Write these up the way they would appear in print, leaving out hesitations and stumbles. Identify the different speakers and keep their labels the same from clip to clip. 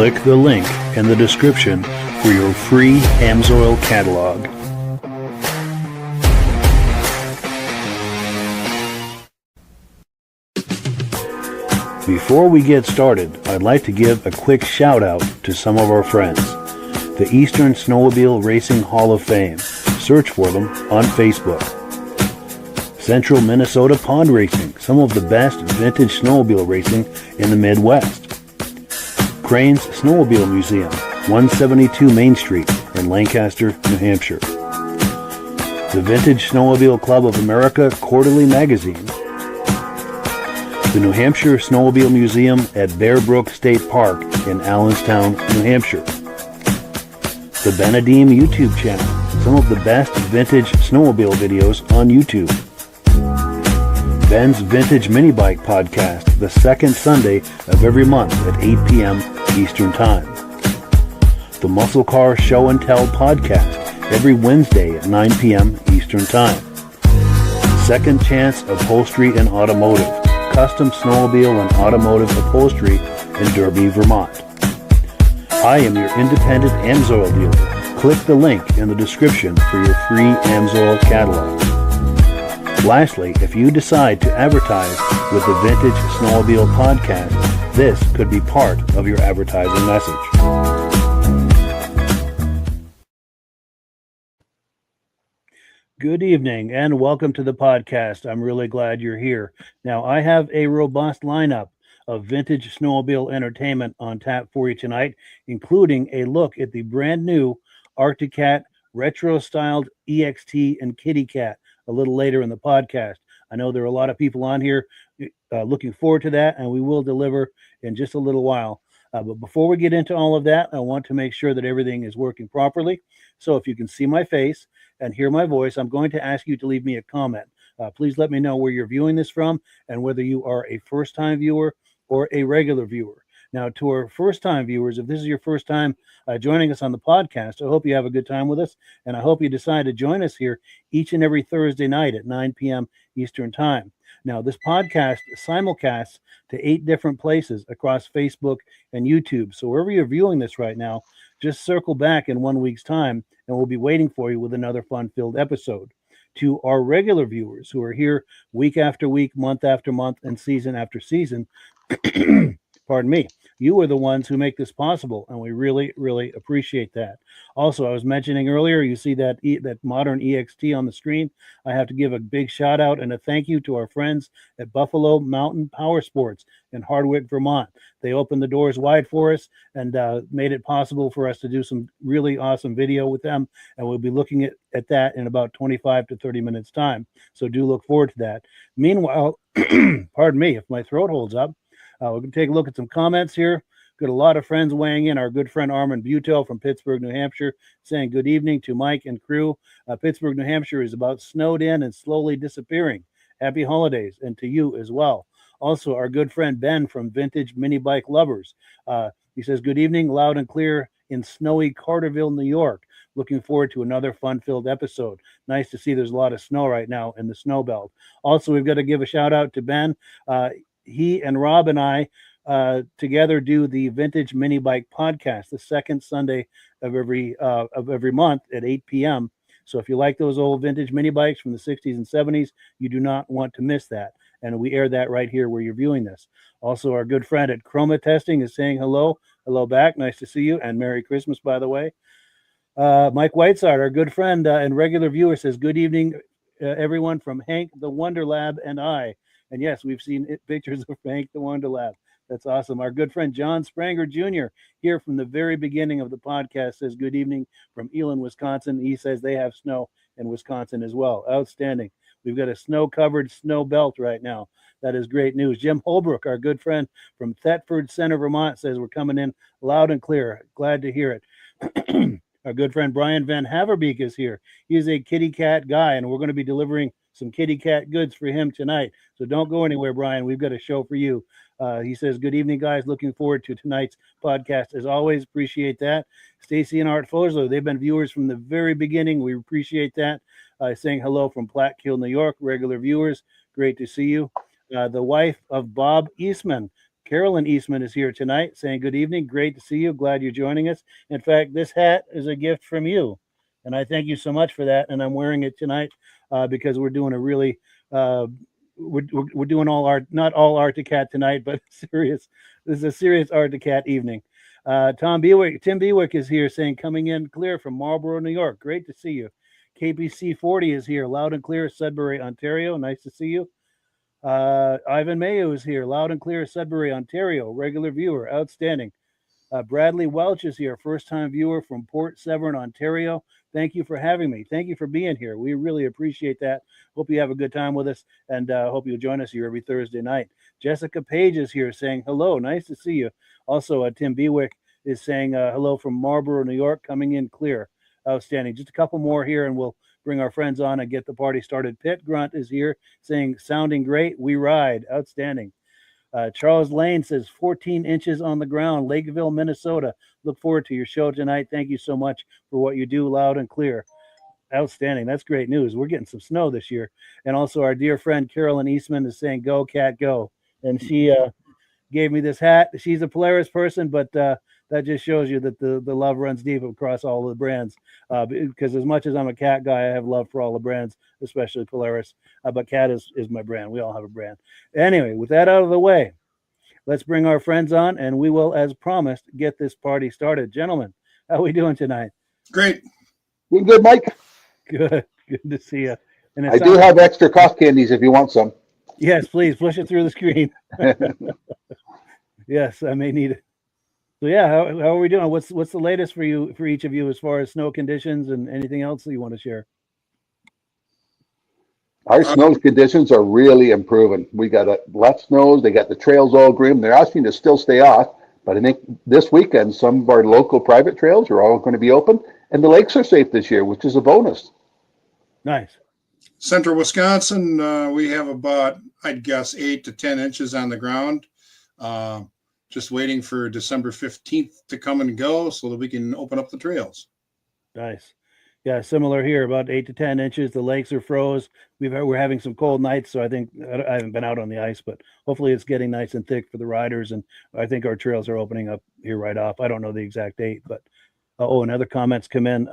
Speaker 1: Click the link in the description for your free Amsoil catalog. Before we get started, I'd like to give a quick shout out to some of our friends. The Eastern Snowmobile Racing Hall of Fame. Search for them on Facebook. Central Minnesota Pond Racing, some of the best vintage snowmobile racing in the Midwest. Crane's Snowmobile Museum, 172 Main Street in Lancaster, New Hampshire. The Vintage Snowmobile Club of America Quarterly Magazine. The New Hampshire Snowmobile Museum at Bear Brook State Park in Allenstown, New Hampshire. The Benedim YouTube channel, some of the best vintage snowmobile videos on YouTube. Ben's Vintage Mini Bike Podcast, the second Sunday of every month at 8 p.m. Eastern Time. The Muscle Car Show and Tell Podcast, every Wednesday at 9 p.m. Eastern Time. Second Chance Upholstery and Automotive, custom snowmobile and automotive upholstery in Derby, Vermont. I am your independent Amsoil dealer. Click the link in the description for your free Amsoil catalog. Lastly, if you decide to advertise with the Vintage Snowmobile Podcast, this could be part of your advertising message. Good evening and welcome to the podcast. I'm really glad you're here. Now, I have a robust lineup of vintage snowmobile entertainment on tap for you tonight, including a look at the brand new Arctic Cat retro-styled EXT and Kitty Cat a little later in the podcast. I know there are a lot of people on here looking forward to that, and we will deliver in just a little while. But before we get into all of that, I want to make sure that everything is working properly. So if you can see my face and hear my voice, I'm going to ask you to leave me a comment. Please let me know where you're viewing this from and whether you are a first-time viewer or a regular viewer. Now, to our first-time viewers, if this is your first time joining us on the podcast, I hope you have a good time with us, and I hope you decide to join us here each and every Thursday night at 9 p.m. Eastern Time. Now, this podcast simulcasts to 8 different places across Facebook and YouTube. So wherever you're viewing this right now, just circle back in 1 week's time, and we'll be waiting for you with another fun-filled episode. To our regular viewers who are here week after week, month after month, and season after season, pardon me, you are the ones who make this possible, and we really, really appreciate that. Also, I was mentioning earlier, you see that modern EXT on the screen. I have to give a big shout out and a thank you to our friends at Buffalo Mountain Power Sports in Hardwick, Vermont. They opened the doors wide for us and made it possible for us to do some really awesome video with them, and we'll be looking at that in about 25 to 30 minutes time. So do look forward to that. Meanwhile, pardon me if my throat holds up, we're going to take a look at some comments here. Got a lot of friends weighing in. Our good friend Armin Butel from Pittsburgh, New Hampshire, saying good evening to Mike and crew. Pittsburgh, New Hampshire is about snowed in and slowly disappearing. Happy holidays, and to you as well. Also, our good friend Ben from Vintage Mini Bike Lovers. He says, good evening, loud and clear in snowy Carterville, New York. Looking forward to another fun-filled episode. Nice to see there's a lot of snow right now in the snow belt. Also, we've got to give a shout out to Ben. He and Rob and I together do the Vintage Mini Bike Podcast, the second Sunday of every month at 8 p.m. So if you like those old vintage mini bikes from the 60s and 70s, you do not want to miss that. And we air that right here where you're viewing this. Also, our good friend at Chroma Testing is saying hello. Hello back. Nice to see you. And Merry Christmas, by the way. Mike Whiteside, our good friend and regular viewer, says, good evening, everyone, from Hank the Wonder Lab and I. And yes, we've seen pictures of Hank the Wonder Lab. That's awesome. Our good friend John Spranger Jr. here from the very beginning of the podcast says good evening from Elon, Wisconsin. He says they have snow in Wisconsin as well. Outstanding. We've got a snow-covered snow belt right now. That is great news. Jim Holbrook, our good friend from Thetford Center, Vermont, says we're coming in loud and clear. Glad to hear it. Our good friend Brian Van Haverbeek is here. He's a kitty cat guy, and we're going to be delivering some kitty cat goods for him tonight. So don't go anywhere, Brian. We've got a show for you. He says, good evening, guys. Looking forward to tonight's podcast. As always, appreciate that. Stacie and Art Fosler, they've been viewers from the very beginning. We appreciate that. Saying hello from Platte Kill, New York. Regular viewers, great to see you. The wife of Bob Eastman, Carolyn Eastman is here tonight saying good evening. Great to see you. Glad you're joining us. In fact, this hat is a gift from you. And I thank you so much for that. And I'm wearing it tonight because we're doing a really, we're doing not all Art to Cat tonight, but serious. This is a serious Art to Cat evening. Tim Bewick is here saying coming in clear from Marlborough, New York. Great to see you. KPC 40 is here, loud and clear, Sudbury, Ontario. Nice to see you. Ivan Mayo is here, loud and clear, Sudbury, Ontario. Regular viewer, outstanding. Bradley Welch is here, first-time viewer from Port Severn, Ontario. Thank you for having me. Thank you for being here. We really appreciate that. Hope you have a good time with us, and hope you'll join us here every Thursday night. Jessica Page is here saying hello. Nice to see you. Also, Tim Bewick is saying hello from Marlborough, New York, coming in clear. Outstanding. Just a couple more here, and we'll bring our friends on and get the party started. Pitt Grunt is here saying, sounding great. We ride. Outstanding. Charles Lane says 14 inches on the ground, Lakeville, Minnesota. Look forward to your show tonight. Thank you so much for what you do, loud and clear. Outstanding. That's great news. We're getting some snow this year. And also our dear friend Carolyn Eastman is saying, go, Cat, go. And she gave me this hat. She's a Polaris person, but that just shows you that the love runs deep across all the brands. Because as much as I'm a Cat guy, I have love for all the brands, especially Polaris. But Cat is my brand. We all have a brand. Anyway, with that out of the way, let's bring our friends on, and we will, as promised, get this party started. Gentlemen, how are we doing tonight?
Speaker 2: Great.
Speaker 3: Doing good, Mike.
Speaker 1: Good. Good to see you. And
Speaker 3: I do have extra cough candies if you want some.
Speaker 1: Yes, please push it through the screen. Yes, I may need it. So yeah, how are we doing? What's the latest for each of you as far as snow conditions and anything else that you want to share?
Speaker 3: Our snow conditions are really improving. We got less snows. They got the trails all green. They're asking to still stay off, but I think this weekend some of our local private trails are all going to be open, and the lakes are safe this year, which is a bonus.
Speaker 1: Nice.
Speaker 2: Central Wisconsin, we have about, I'd guess, 8 to 10 inches on the ground. Just waiting for December 15th to come and go so that we can open up the trails.
Speaker 1: Nice. Yeah, similar here, about 8 to 10 inches. The lakes are froze. We're having some cold nights, so I think I haven't been out on the ice, but hopefully it's getting nice and thick for the riders, and I think our trails are opening up here right off. I don't know the exact date, but and other comments come in.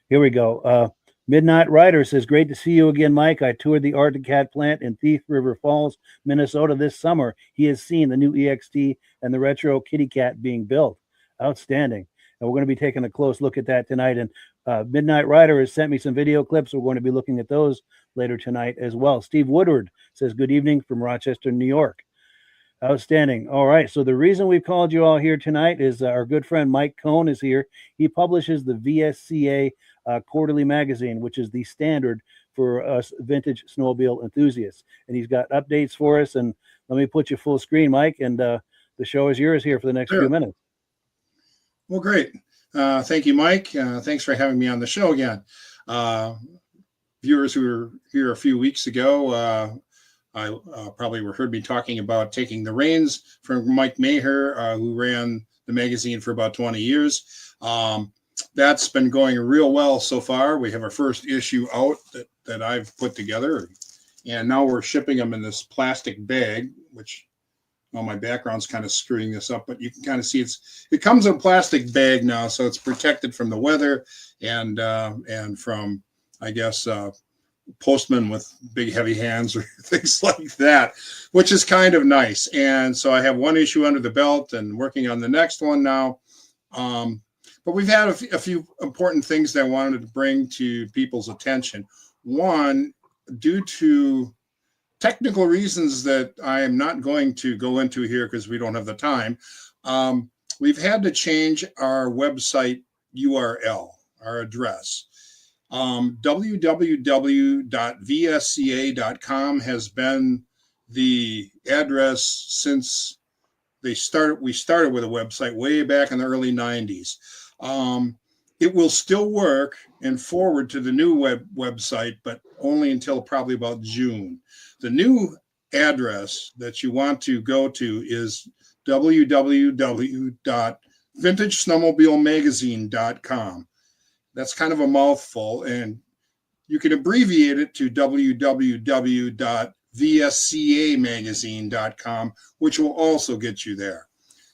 Speaker 1: Here we go. Midnatt Rider says, great to see you again, Mike. I toured the Art to Cat plant in Thief River Falls, Minnesota this summer. He has seen the new EXT and the retro Kitty Cat being built. Outstanding. And we're going to be taking a close look at that tonight. And Midnatt Rider has sent me some video clips. We're going to be looking at those later tonight as well. Steve Woodward says, good evening from Rochester, New York. Outstanding. All right. So the reason we've called you all here tonight is our good friend Mike Kohn is here. He publishes the VSCA Quarterly Magazine, which is the standard for us vintage snowmobile enthusiasts. And he's got updates for us. And let me put you full screen, Mike, and the show is yours here for the next few minutes.
Speaker 2: Well, great. Thank you, Mike. Thanks for having me on the show again. Viewers who were here a few weeks ago, I probably heard me talking about taking the reins from Mike Maher, who ran the magazine for about 20 years. That's been going real well so far. We have our first issue out that I've put together, and now we're shipping them in this plastic bag, which, well, my background's kind of screwing this up, but you can kind of see it comes in a plastic bag now, so it's protected from the weather and from, I guess, postmen with big heavy hands or things like that, which is kind of nice. And so I have one issue under the belt and working on the next one now. But we've had a few important things that I wanted to bring to people's attention. One, due to technical reasons that I am not going to go into here because we don't have the time, we've had to change our website URL, our address. www.vsca.com has been the address since we started with a website way back in the early 90s. It will still work and forward to the new website, but only until probably about June. The new address that you want to go to is www.vintagesnowmobilemagazine.com. That's kind of a mouthful, and you can abbreviate it to www.vsca.com. VSCA which will also get you there.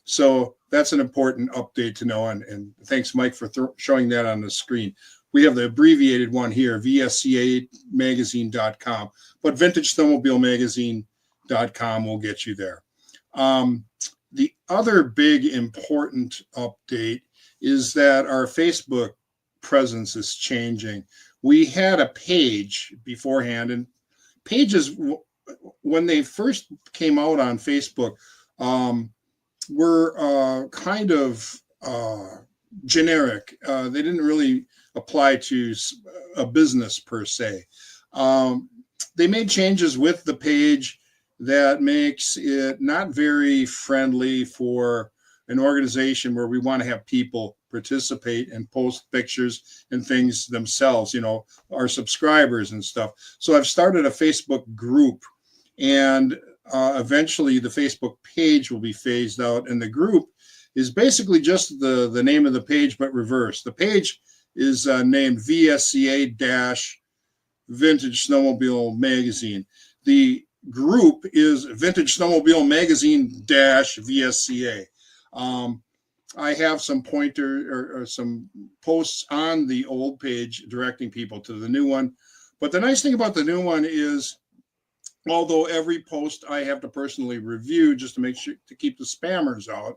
Speaker 2: So that's an important update to know. And thanks, Mike, for showing that on the screen. We have the abbreviated one here, VSCA but Vintage Snowmobile Magazine.com will get you there. The other big important update is that our Facebook presence is changing. We had a page beforehand, and pages, when they first came out on Facebook, were kind of generic. They didn't really apply to a business per se. They made changes with the page that makes it not very friendly for an organization where we want to have people participate and post pictures and things themselves, our subscribers and stuff. So I've started a Facebook group, and eventually the Facebook page will be phased out, and the group is basically just the name of the page, but reversed. The page is named VSCA-Vintage Snowmobile Magazine. The group is Vintage Snowmobile Magazine-VSCA. I have some pointer or some posts on the old page directing people to the new one. But the nice thing about the new one is, although every post I have to personally review just to make sure to keep the spammers out,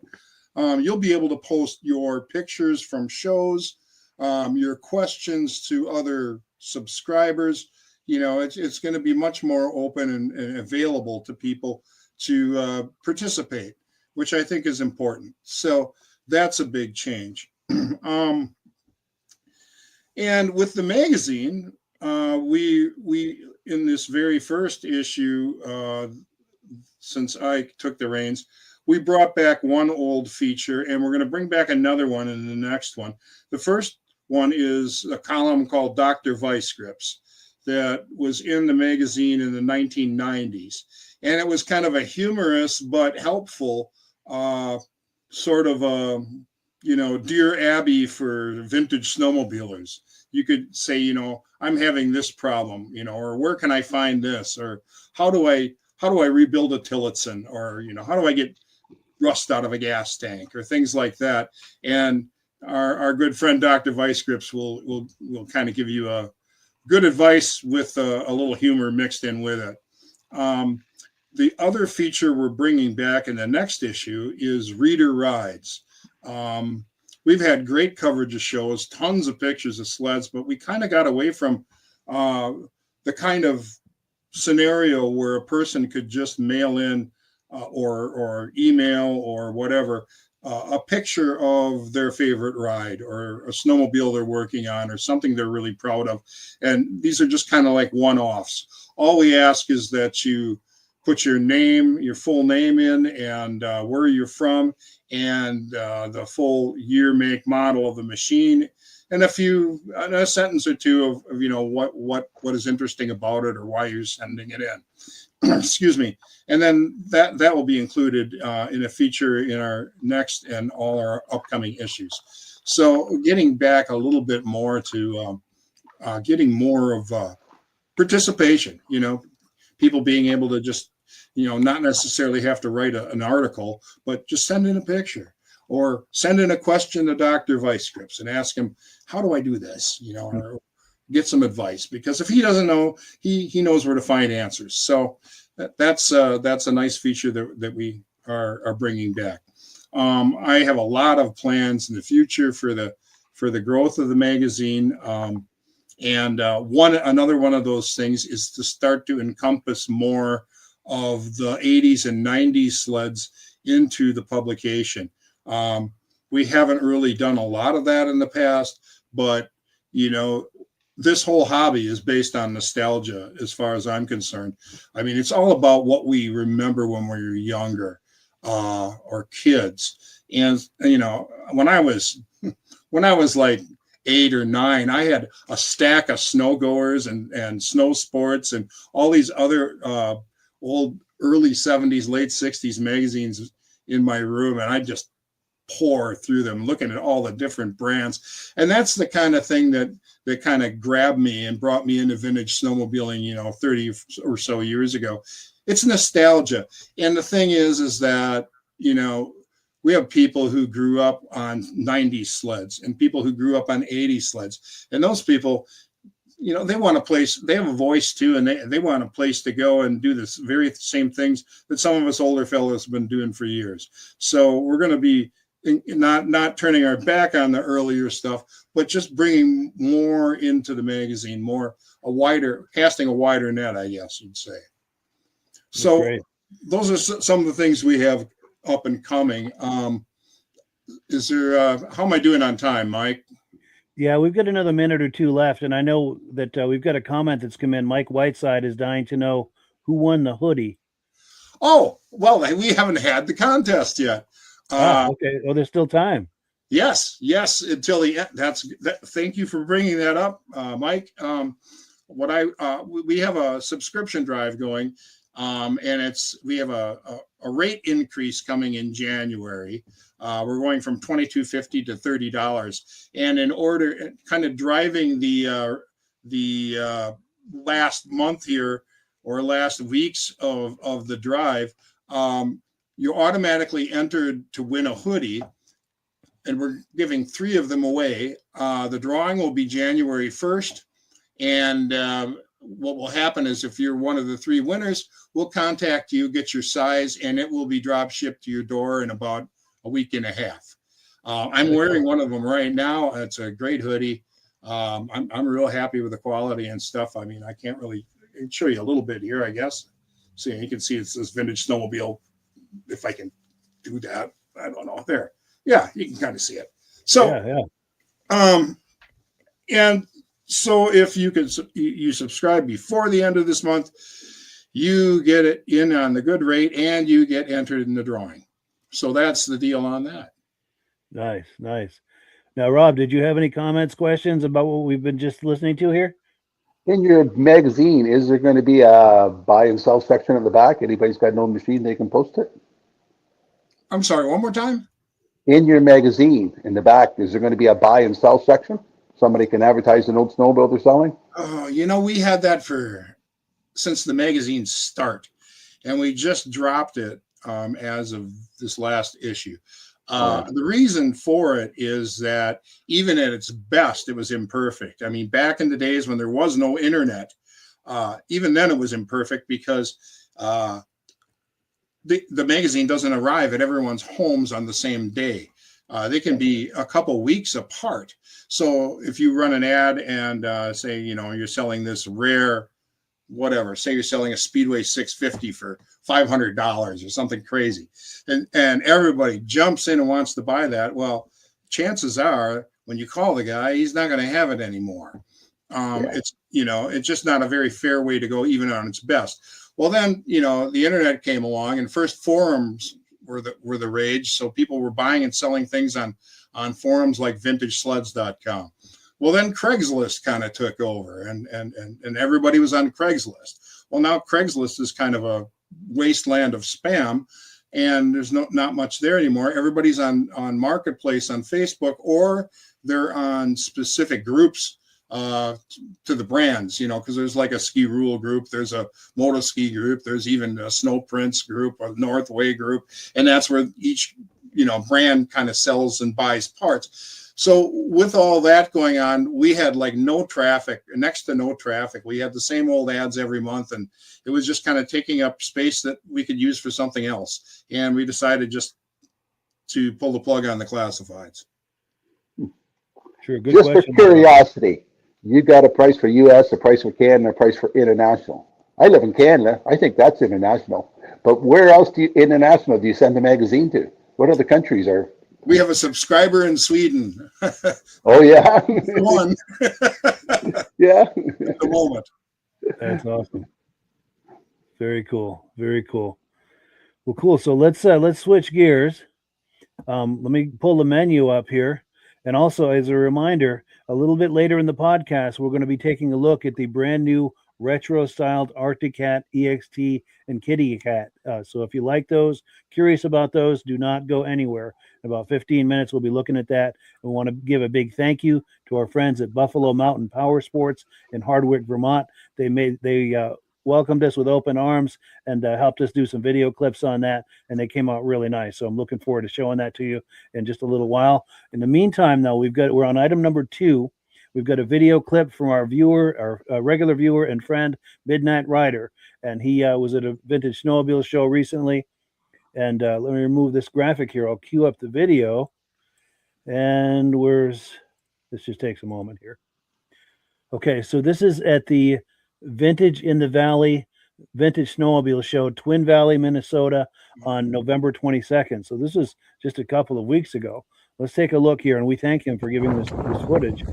Speaker 2: you'll be able to post your pictures from shows, your questions to other subscribers. It's going to be much more open and available to people to participate, which I think is important. So that's a big change. And with the magazine, we in this very first issue, since I took the reins, we brought back one old feature, and we're going to bring back another one in the next one. The first one is a column called Dr. Vice Scripts that was in the magazine in the 1990s. And it was kind of a humorous but helpful sort of a, Dear Abby for vintage snowmobilers. You could say, I'm having this problem, or where can I find this? Or how do I rebuild a Tillotson? Or, how do I get rust out of a gas tank, or things like that? And our good friend Dr. Vice Grips will kind of give you a good advice with a little humor mixed in with it. The other feature we're bringing back in the next issue is Reader Rides. We've had great coverage of shows, tons of pictures of sleds, but we kind of got away from the kind of scenario where a person could just mail in or email or whatever a picture of their favorite ride or a snowmobile they're working on or something they're really proud of. And these are just kind of like one-offs. All we ask is that you put your name, your full name in, and where you're from, and the full year, make, model of the machine, and a sentence or two of what is interesting about it or why you're sending it in. Excuse me. And then that will be included in a feature in our next and all our upcoming issues. So getting back a little bit more to getting more of participation, people being able to just, not necessarily have to write an article, but just send in a picture or send in a question to Dr. Vice Scripts and ask him, how do I do this? Or get some advice, because if he doesn't know, he knows where to find answers. So that's a nice feature that we are bringing back. I have a lot of plans in the future for the growth of the magazine. And another one of those things is to start to encompass more of the 80s and 90s sleds into the publication. We haven't really done a lot of that in the past, but this whole hobby is based on nostalgia as far as I'm concerned. I mean, it's all about what we remember when we were younger or kids. And, when I was like 8 or 9, I had a stack of snowgoers and snow sports and all these other old early 70s, late 60s magazines in my room. And I just pour through them, looking at all the different brands. And that's the kind of thing that kind of grabbed me and brought me into vintage snowmobiling, 30 or so years ago. It's nostalgia. And the thing is that, we have people who grew up on 90 sleds and people who grew up on 80 sleds. And those people, they want a place, they have a voice too, and they want a place to go and do this very same things that some of us older fellows have been doing for years. So we're going to be not turning our back on the earlier stuff, but just bringing more into the magazine, casting a wider net, I guess you'd say. So those are some of the things we have up and coming. Is there, how am I doing on time, Mike?
Speaker 1: Yeah, we've got another minute or two left, and I know that we've got a comment that's come in. Mike Whiteside is dying to know who won the hoodie.
Speaker 2: Oh, well, we haven't had the contest yet.
Speaker 1: Okay. Well, there's still time.
Speaker 2: Yes, until the end. Thank you for bringing that up, Mike. We have a subscription drive going, and we have a rate increase coming in January. We're going from $22.50 to $30, and in order, kind of driving the last month here or last weeks of the drive, you're automatically entered to win a hoodie, and we're giving 3 of them away. The drawing will be January 1st, and what will happen is if you're one of the 3 winners, we'll contact you, get your size, and it will be drop shipped to your door in about a week and a half. I'm wearing one of them right now. It's a great hoodie. I'm real happy with the quality and stuff. I mean, I can't really show you a little bit here, I guess. So you can see it says Vintage Snowmobile. If I can do that, I don't know. There, yeah, you can kind of see it. So, and so if you subscribe before the end of this month, you get it in on the good rate, and you get entered in the drawing. So that's the deal on that.
Speaker 1: Nice. Now, Rob, did you have any comments, questions about what we've been just listening to here?
Speaker 3: In your magazine, is there going to be a buy and sell section at the back? Anybody's got an old machine, they can post it?
Speaker 2: I'm sorry, one more time?
Speaker 3: In your magazine, in the back, is there going to be a buy and sell section? Somebody can advertise an old snowmobile they're selling?
Speaker 2: Oh, we had that since the magazine's start, and we just dropped it as of this last issue. The reason for it is that even at its best, it was imperfect. I mean, back in the days when there was no internet, even then it was imperfect because the magazine doesn't arrive at everyone's homes on the same day. They can be a couple weeks apart. So if you run an ad and say, you're selling this rare, whatever, say you're selling a Speedway 650 for $500 or something crazy, and everybody jumps in and wants to buy that, well, chances are when you call the guy, he's not going to have it anymore. It's just not a very fair way to go, even on its best. Well, then the internet came along, and first forums were the rage. So people were buying and selling things on forums like VintageSleds.com. Well, then Craigslist kind of took over, and everybody was on Craigslist. Well, now Craigslist is kind of a wasteland of spam, and there's not much there anymore. Everybody's on Marketplace on Facebook, or they're on specific groups to the brands, because there's like a ski rule group, there's a moto ski group, there's even a Snow Prince group, a Northway group, and that's where each brand kind of sells and buys parts. So with all that going on, we had like no traffic, next to no traffic. We had the same old ads every month, and it was just kind of taking up space that we could use for something else. And we decided just to pull the plug on the classifieds.
Speaker 1: Sure, good
Speaker 3: just
Speaker 1: question.
Speaker 3: For curiosity, you got a price for U.S., a price for Canada, a price for international. I live in Canada. I think that's international. But where else international do you send the magazine to? What other countries are?
Speaker 2: We have a subscriber in Sweden.
Speaker 3: Oh, yeah.
Speaker 2: One.
Speaker 3: Yeah.
Speaker 2: At the moment.
Speaker 1: That's awesome. Very cool. Well, cool. So let's switch gears. Let me pull the menu up here. And also, as a reminder, a little bit later in the podcast, we're going to be taking a look at the brand new retro-styled Arctic Cat, EXT, and Kitty Cat. So if you like those, curious about those, do not go anywhere. In about 15 minutes, we'll be looking at that. We want to give a big thank you to our friends at Buffalo Mountain Power Sports in Hardwick, Vermont. They welcomed us with open arms and helped us do some video clips on that, and they came out really nice. So I'm looking forward to showing that to you in just a little while. In the meantime, though, we're on item number 2. We've got a video clip from our viewer, our regular viewer and friend, Midnatt Rider, and he was at a Vintage Snowmobile Show recently. And let me remove this graphic here. I'll cue up the video. And this just takes a moment here. Okay, so this is at the Vintage in the Valley Vintage Snowmobile Show, Twin Valley, Minnesota, on November 22nd. So this is just a couple of weeks ago. Let's take a look here, and we thank him for giving us this footage.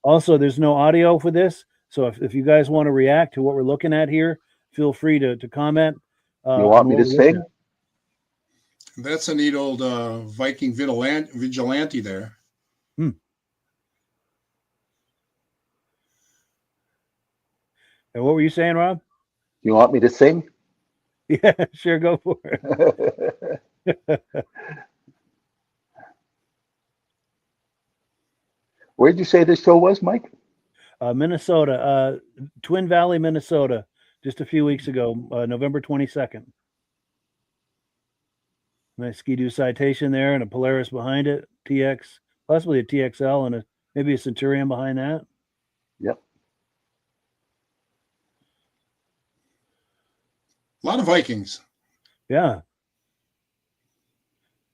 Speaker 1: Also, there's no audio for this, so if you guys want to react to what we're looking at here, feel free to comment.
Speaker 3: You want me to sing?
Speaker 2: That's a neat old Viking vigilante there.
Speaker 1: And what were you saying, Rob?
Speaker 3: You want me to sing?
Speaker 1: Yeah, sure, go for it.
Speaker 3: Where'd you say this show was, Mike?
Speaker 1: Minnesota, Twin Valley, Minnesota, just a few weeks ago, November 22nd. Nice Ski-Doo Citation there and a Polaris behind it, TX, possibly a TXL and maybe a Centurion behind that.
Speaker 3: Yep.
Speaker 2: A lot of Vikings.
Speaker 1: Yeah.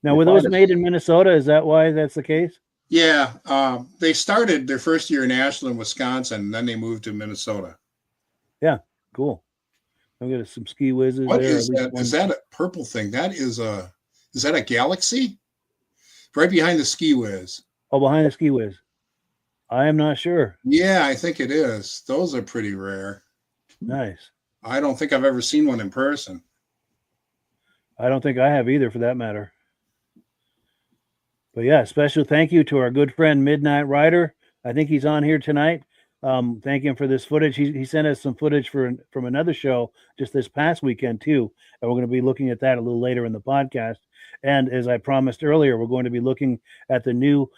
Speaker 1: Now, were those made in Minnesota? Is that why that's the case?
Speaker 2: Yeah. They started their first year in Ashland, Wisconsin, and then they moved to Minnesota.
Speaker 1: Yeah, cool. I've got some Ski Whizzes.
Speaker 2: What is that? Is that a purple thing? Is that a Galaxy? Right behind the Ski Whiz.
Speaker 1: Oh, behind the Ski Whiz. I am not sure.
Speaker 2: Yeah, I think it is. Those are pretty rare.
Speaker 1: Nice.
Speaker 2: I don't think I've ever seen one in person.
Speaker 1: I don't think I have either, for that matter. But yeah, special thank you to our good friend Midnatt Rider. I think he's on here tonight. Thank him for this footage. He sent us some footage from another show just this past weekend too, and we're going to be looking at that a little later in the podcast. And as I promised earlier, we're going to be looking at the new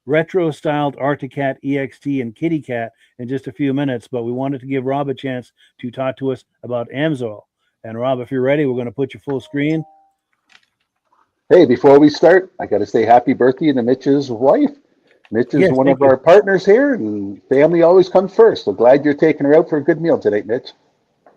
Speaker 1: retro-styled Arctic Cat EXT and Kitty Cat in just a few minutes. But we wanted to give Rob a chance to talk to us about AMSOIL. And Rob, if you're ready, we're going to put you full screen.
Speaker 3: Hey, before we start, I got to say happy birthday to Mitch's wife. Mitch is one of our partners here, and family always comes first. So glad you're taking her out for a good meal tonight, Mitch.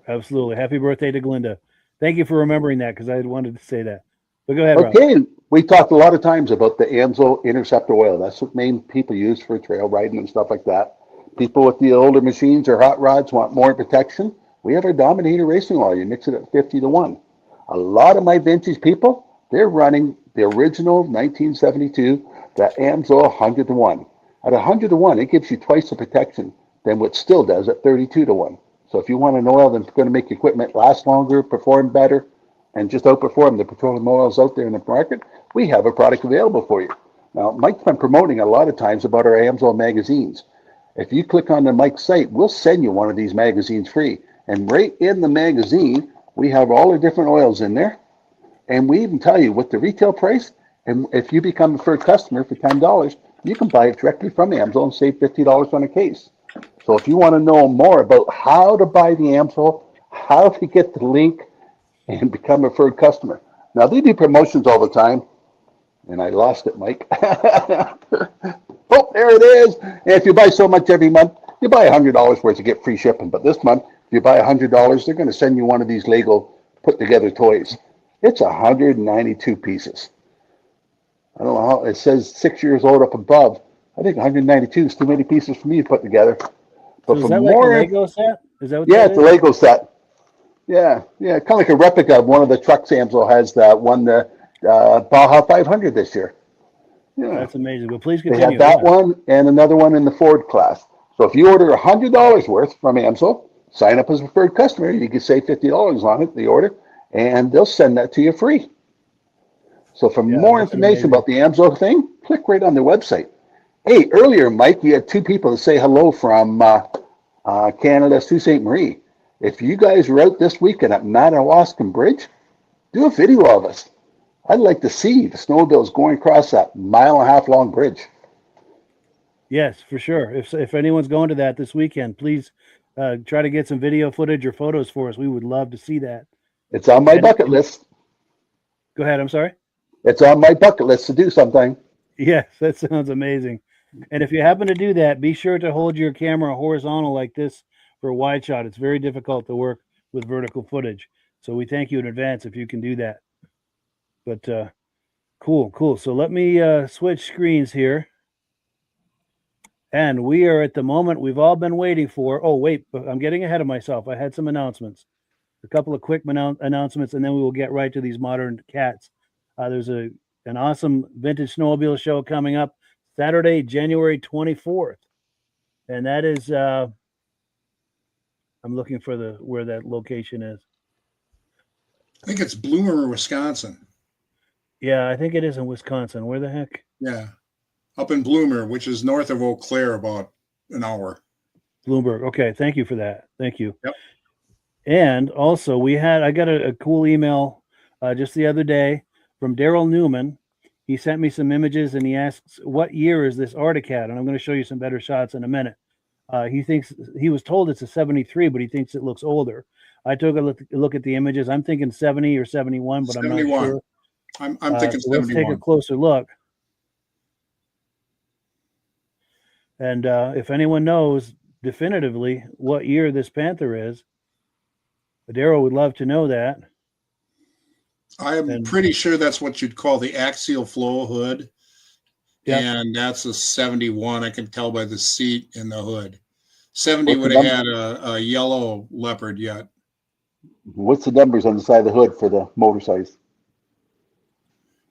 Speaker 1: Absolutely. Happy birthday to Glinda. Thank you for remembering that, because I wanted to say that. But go ahead,
Speaker 3: okay,
Speaker 1: Rob.
Speaker 3: We talked a lot of times about the AMSOIL Interceptor oil. That's what main people use for trail riding and stuff like that. People with the older machines or hot rods want more protection. We have our Dominator racing oil. You mix it at 50-1. A lot of my vintage people, they're running the original 1972, the AMSOIL 100-1. At 100-1, it gives you twice the protection than what still does at 32-1. So if you want an oil that's going to make your equipment last longer, perform better, and just outperform the petroleum oils out there in the market, we have a product available for you. Now, Mike's been promoting a lot of times about our AMSOIL magazines. If you click on the Mike's site, we'll send you one of these magazines free. And right in the magazine, we have all the different oils in there. And we even tell you what the retail price. And if you become a preferred customer for $10, you can buy it directly from AMSOIL and save $50 on a case. So if you want to know more about how to buy the AMSOIL, how to get the link, and become a preferred customer. Now, they do promotions all the time. And I lost it, Mike. Oh, there it is. And if you buy so much every month, you buy $100 worth to get free shipping. But this month, if you buy $100, they're going to send you one of these Lego put-together toys. It's 192 pieces. I don't know how it says 6 years old up above. I think 192 is too many pieces for me to put together.
Speaker 1: But so is that more, like a Lego set? Is that what
Speaker 3: yeah, it's a Lego set. Yeah, kind of like a replica of one of the trucks AMSOIL has that won the Baja 500 this year. Yeah.
Speaker 1: That's amazing. But please continue.
Speaker 3: They have that one and another one in the Ford class. So if you order $100 worth from AMSOIL, sign up as a preferred customer, you can save $50 on it, the order, and they'll send that to you free. So for more information about the AMSOIL thing, click right on their website. Hey, earlier, Mike, you had two people to say hello from Canada, Sault Ste. Marie. If you guys were out this weekend at Madawaska Bridge, do a video of us. I'd like to see the snowmobiles going across that 1.5 mile long bridge.
Speaker 1: Yes, for sure. If anyone's going to that this weekend, please try to get some video footage or photos for us. We would love to see that.
Speaker 3: It's on my bucket list.
Speaker 1: Go ahead. I'm sorry.
Speaker 3: It's on my bucket list to do something.
Speaker 1: Yes, that sounds amazing. And if you happen to do that, be sure to hold your camera horizontal like this for a wide shot. It's very difficult to work with vertical footage. So we thank you in advance if you can do that. But cool. So let me switch screens here. And we are at the moment we've all been waiting for. Oh, wait, I'm getting ahead of myself. I had some announcements, a couple of quick announcements, and then we will get right to these modern cats. There's an awesome Vintage Snowmobile Show coming up Saturday, January 24th. And that is, I'm looking for where that location is.
Speaker 2: I think it's Bloomer, Wisconsin.
Speaker 1: Yeah, I think it is in Wisconsin. Where the heck?
Speaker 2: Yeah. Up in Bloomer, which is north of Eau Claire, about an hour.
Speaker 1: Bloomberg. Okay, thank you for that. Thank you.
Speaker 2: Yep.
Speaker 1: And also, I got a cool email just the other day from Daryl Newman. He sent me some images and he asks, what year is this Arctic Cat? And I'm going to show you some better shots in a minute. He was told it's a 73, but he thinks it looks older. I took a look at the images. I'm thinking 70 or 71, but 71. I'm not sure.
Speaker 2: I'm thinking
Speaker 1: so
Speaker 2: 71.
Speaker 1: Let's take a closer look. And if anyone knows definitively what year this Panther is, Daryl would love to know that.
Speaker 2: I'm pretty sure that's what you'd call the axial flow hood. Yep. And that's a 71. I can tell by the seat in the hood. 70 would have had a yellow leopard yet.
Speaker 3: What's the numbers on the side of the hood for the motor size?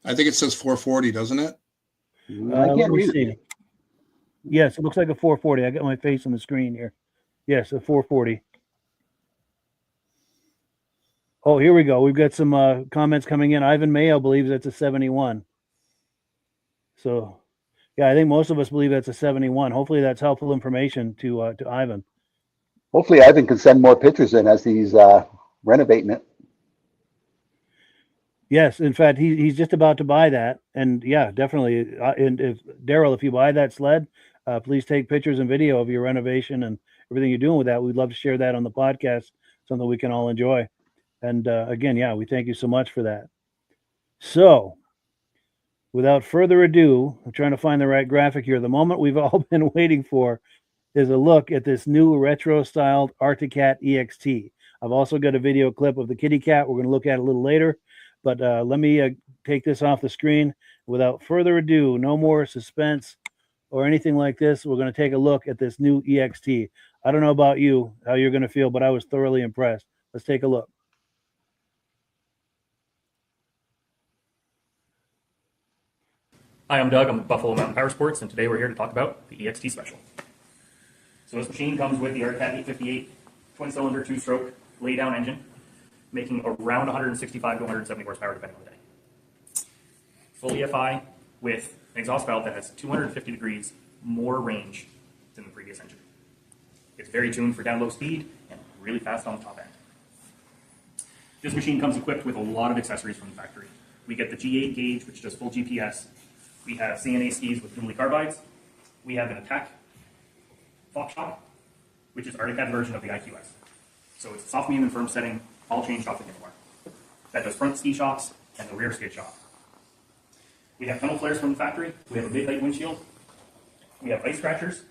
Speaker 2: I think it says 440, doesn't it?
Speaker 3: I can't read it.
Speaker 1: Yes, it looks like a 440. I got my face on the screen here. Yes, a 440. Oh, here we go. We've got some comments coming in. Ivan Mayo believes that's a 71. So, yeah, I think most of us believe that's a 71. Hopefully that's helpful information to Ivan.
Speaker 3: Hopefully Ivan can send more pictures in as he's renovating it.
Speaker 1: Yes, in fact, he's just about to buy that. And, yeah, definitely. And if Daryl, if you buy that sled, please take pictures and video of your renovation and everything you're doing with that. We'd love to share that on the podcast, something we can all enjoy. And again, yeah, we thank you so much for that. So, without further ado, I'm trying to find the right graphic here. The moment we've all been waiting for is a look at this new retro-styled Arctic Cat EXT. I've also got a video clip of the Kitty Cat we're going to look at a little later. But let me take this off the screen. Without further ado, no more suspense or anything like this. We're going to take a look at this new EXT. I don't know about you, how you're going to feel, but I was thoroughly impressed. Let's take a look.
Speaker 4: Hi, I'm Doug. I'm with Buffalo Mountain Power Sports, and today we're here to talk about the EXT Special. So this machine comes with the Arctic Cat 858 twin-cylinder, two-stroke lay-down engine, making around 165 to 170 horsepower depending on the day. Full EFI with an exhaust valve that has 250 degrees more range than the previous engine. It's very tuned for down low speed and really fast on the top end. This machine comes equipped with a lot of accessories from the factory. We get the G8 gauge, which does full GPS. We have CNA skis with dually carbides. We have an Attack Fox shock, which is Arctic Cat version of the IQS. So it's a soft, medium, and firm setting, all chain shock anymore. That does front ski shocks and the rear skid shock. We have tunnel flares from the factory. We have a big height windshield. We have ice scratchers.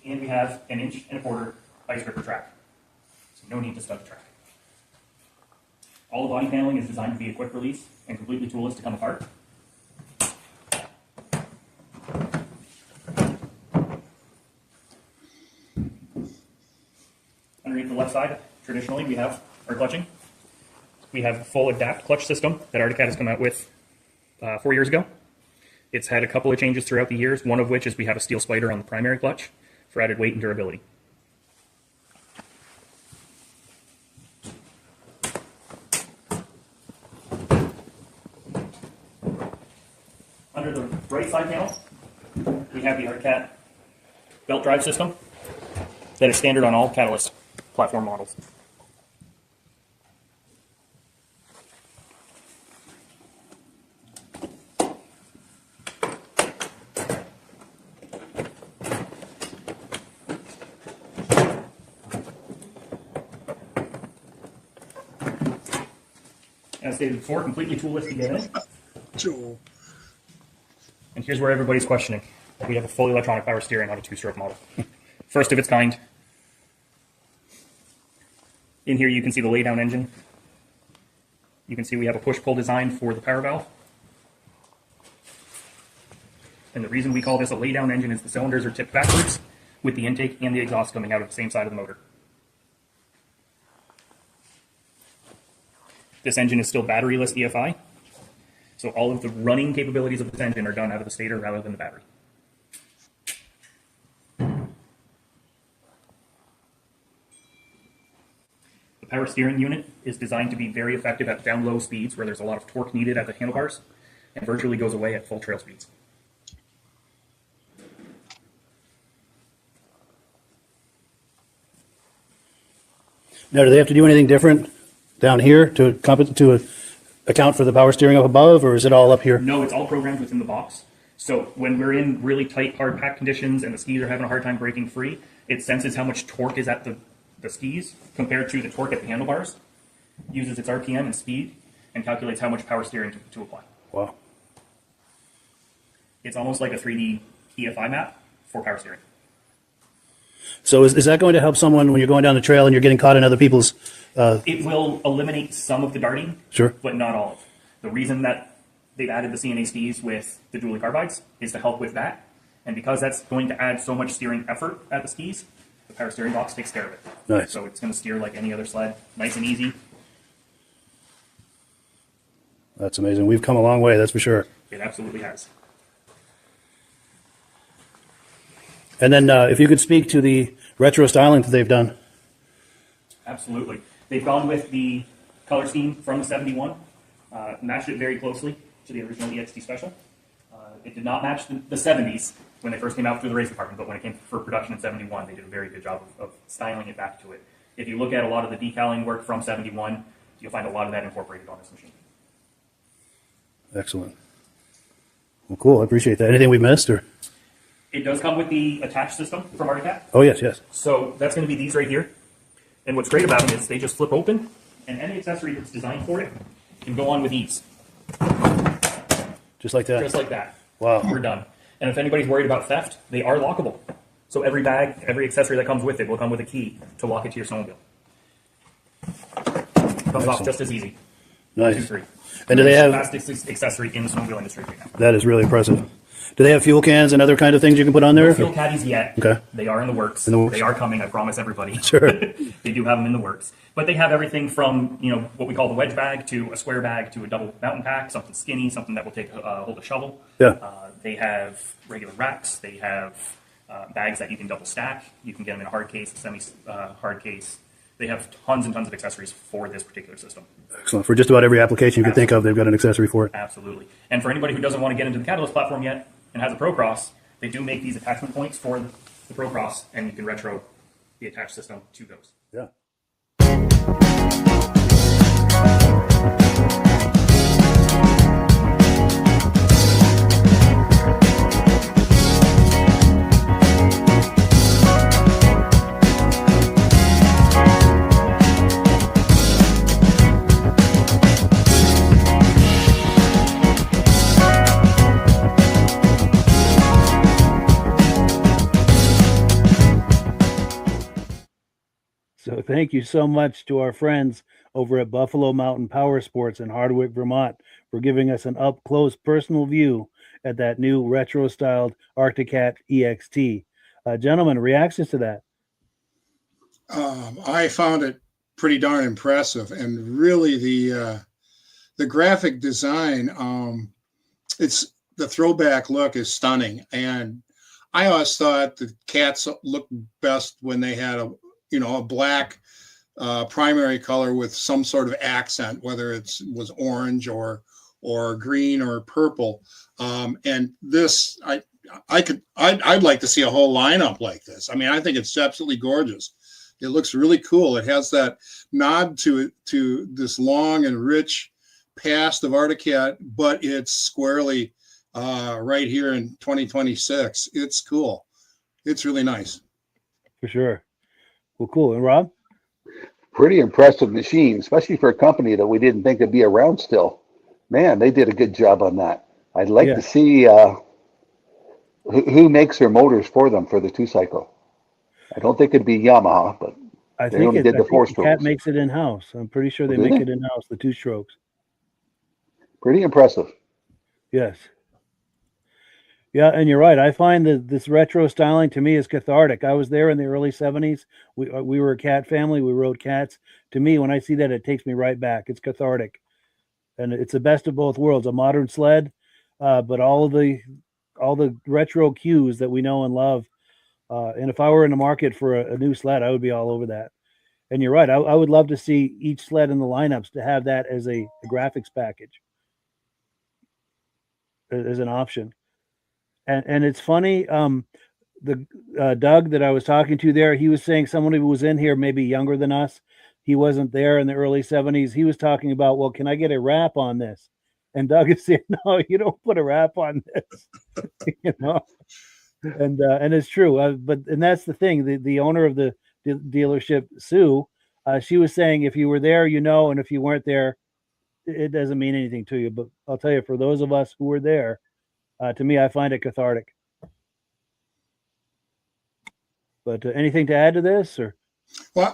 Speaker 4: And we have an 1.25 inch ice gripper track. So no need to stud the track. All the body paneling is designed to be a quick release and completely toolless to come apart. Underneath the left side, traditionally, we have our clutching. We have a full adapt clutch system that Arctic Cat has come out with 4 years ago. It's had a couple of changes throughout the years, one of which is we have a steel spider on the primary clutch for added weight and durability. Under the right side panel, we have the Arctic Cat belt drive system that is standard on all Catalyst platform models. As stated before, completely toolless to get in.
Speaker 2: Joe.
Speaker 4: And here's where everybody's questioning. We have a fully electronic power steering on a 2-stroke model. First of its kind. In here you can see the laydown engine. You can see we have a push-pull design for the power valve. And the reason we call this a laydown engine is the cylinders are tipped backwards with the intake and the exhaust coming out of the same side of the motor. This engine is still batteryless EFI. So all of the running capabilities of this engine are done out of the stator rather than the battery. The power steering unit is designed to be very effective at down low speeds where there's a lot of torque needed at the handlebars and virtually goes away at full trail speeds.
Speaker 1: Now, do they have to do anything different down here to account for the power steering up above, or is it all up here?
Speaker 4: No, it's all programmed within the box. So when we're in really tight, hard pack conditions and the skis are having a hard time breaking free, it senses how much torque is at the skis compared to the torque at the handlebars, uses its RPM and speed, and calculates how much power steering to apply.
Speaker 1: Wow.
Speaker 4: It's almost like a 3D EFI map for power steering.
Speaker 1: So is that going to help someone when you're going down the trail and you're getting caught in other people's...
Speaker 4: It will eliminate some of the darting,
Speaker 1: Sure.
Speaker 4: but not all of it. The reason that they've added the CNA skis with the dually carbides is to help with that. And because that's going to add so much steering effort at the skis, the power steering box takes care of it.
Speaker 1: Nice.
Speaker 4: So it's going to steer like any other sled, nice and easy.
Speaker 1: That's amazing. We've come a long way, that's for sure.
Speaker 4: It absolutely has.
Speaker 1: And then if you could speak to the retro styling that they've done.
Speaker 4: Absolutely. They've gone with the color scheme from the 71, matched it very closely to the original EXT Special. It did not match the 70s when they first came out through the race department, but when it came for production in 71, they did a very good job of styling it back to it. If you look at a lot of the decaling work from 71, you'll find a lot of that incorporated on this machine.
Speaker 1: Excellent. Well, cool. I appreciate that. Anything we missed? Or?
Speaker 4: It does come with the attached system from Arctic Cat.
Speaker 1: Oh, yes, yes.
Speaker 4: So that's going to be these right here. And what's great about them is they just flip open, and any accessory that's designed for it can go on with ease.
Speaker 1: Just like that?
Speaker 4: Just like that.
Speaker 1: Wow.
Speaker 4: We're done. And if anybody's worried about theft, they are lockable. So every bag, every accessory that comes with it will come with a key to lock it to your snowmobile. Comes off just as easy.
Speaker 1: Nice.
Speaker 4: 2, 3.
Speaker 1: And do they have...
Speaker 4: fastest accessory in the snowmobile industry right now.
Speaker 1: That is really impressive. Do they have fuel cans and other kind of things you can put on there?
Speaker 4: No fuel caddies yet.
Speaker 1: Okay.
Speaker 4: They are in the works.
Speaker 1: In the works.
Speaker 4: They are coming, I promise everybody.
Speaker 1: Sure.
Speaker 4: They do have them in the works. But they have everything from, what we call the wedge bag to a square bag to a double mountain pack, something skinny, something that will take hold a shovel.
Speaker 1: Yeah.
Speaker 4: They have regular racks. They have bags that you can double stack. You can get them in a hard case, a semi-hard case. They have tons and tons of accessories for this particular system.
Speaker 1: Excellent. For just about every application you could think of, they've got an accessory for it.
Speaker 4: Absolutely. And for anybody who doesn't want to get into the Catalyst platform yet and has a Pro Cross, they do make these attachment points for the Pro Cross, and you can retro the attached system to those.
Speaker 1: Yeah. So thank you so much to our friends over at Buffalo Mountain Power Sports in Hardwick, Vermont, for giving us an up-close personal view at that new retro-styled Arctic Cat EXT. Gentlemen, reactions to that?
Speaker 2: I found it pretty darn impressive, and really the graphic design, it's the throwback look is stunning. And I always thought the cats looked best when they had a black primary color with some sort of accent, whether it was orange or green or purple. And this, I'd like to see a whole lineup like this. I mean, I think it's absolutely gorgeous. It looks really cool. It has that nod to this long and rich past of Arctic Cat, but it's squarely right here in 2026. It's cool. It's really nice.
Speaker 1: For sure. Well, cool. And Rob?
Speaker 3: Pretty impressive machine, especially for a company that we didn't think would be around still. Man, they did a good job on that. I'd like to see who makes their motors for them for the 2-cycle. I don't think it'd be Yamaha, but
Speaker 1: I
Speaker 3: they
Speaker 1: think
Speaker 3: only did the 4-strokes.
Speaker 1: Cat makes it in-house. I'm pretty sure they make it in-house, the 2-strokes.
Speaker 3: Pretty impressive.
Speaker 1: Yes. Yeah, and you're right. I find that this retro styling to me is cathartic. I was there in the early 70s. We were a cat family. We rode cats. To me, when I see that, it takes me right back. It's cathartic. And it's the best of both worlds, a modern sled, but all the retro cues that we know and love. And if I were in the market for a new sled, I would be all over that. And you're right. I would love to see each sled in the lineups to have that as a graphics package, as an option. And it's funny, the Doug that I was talking to there, he was saying someone who was in here maybe younger than us. He wasn't there in the early 70s. He was talking about, well, can I get a wrap on this? And Doug is saying, no, you don't put a wrap on this. You know, and it's true. And that's the thing. The owner of the dealership, Sue, she was saying, if you were there, you know, and if you weren't there, it doesn't mean anything to you. But I'll tell you, for those of us who were there, to me, I find it cathartic. But anything to add to this, or?
Speaker 2: Well,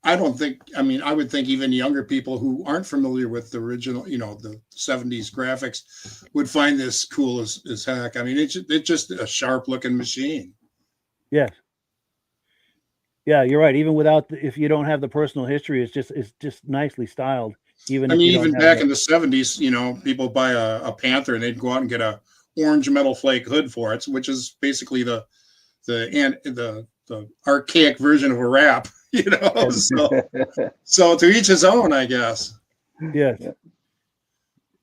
Speaker 2: I don't think. I mean, I would think even younger people who aren't familiar with the original, you know, the 70s graphics, would find this cool as heck. I mean, it's just a sharp looking machine.
Speaker 1: Yes. Yeah, you're right. Even without, if you don't have the personal history, it's just nicely styled. Even
Speaker 2: back in the 70s, you know, people buy a Panther and they'd go out and get a orange metal flake hood for it, which is basically the archaic version of a wrap, you know. So to each his own, I guess.
Speaker 1: Yes.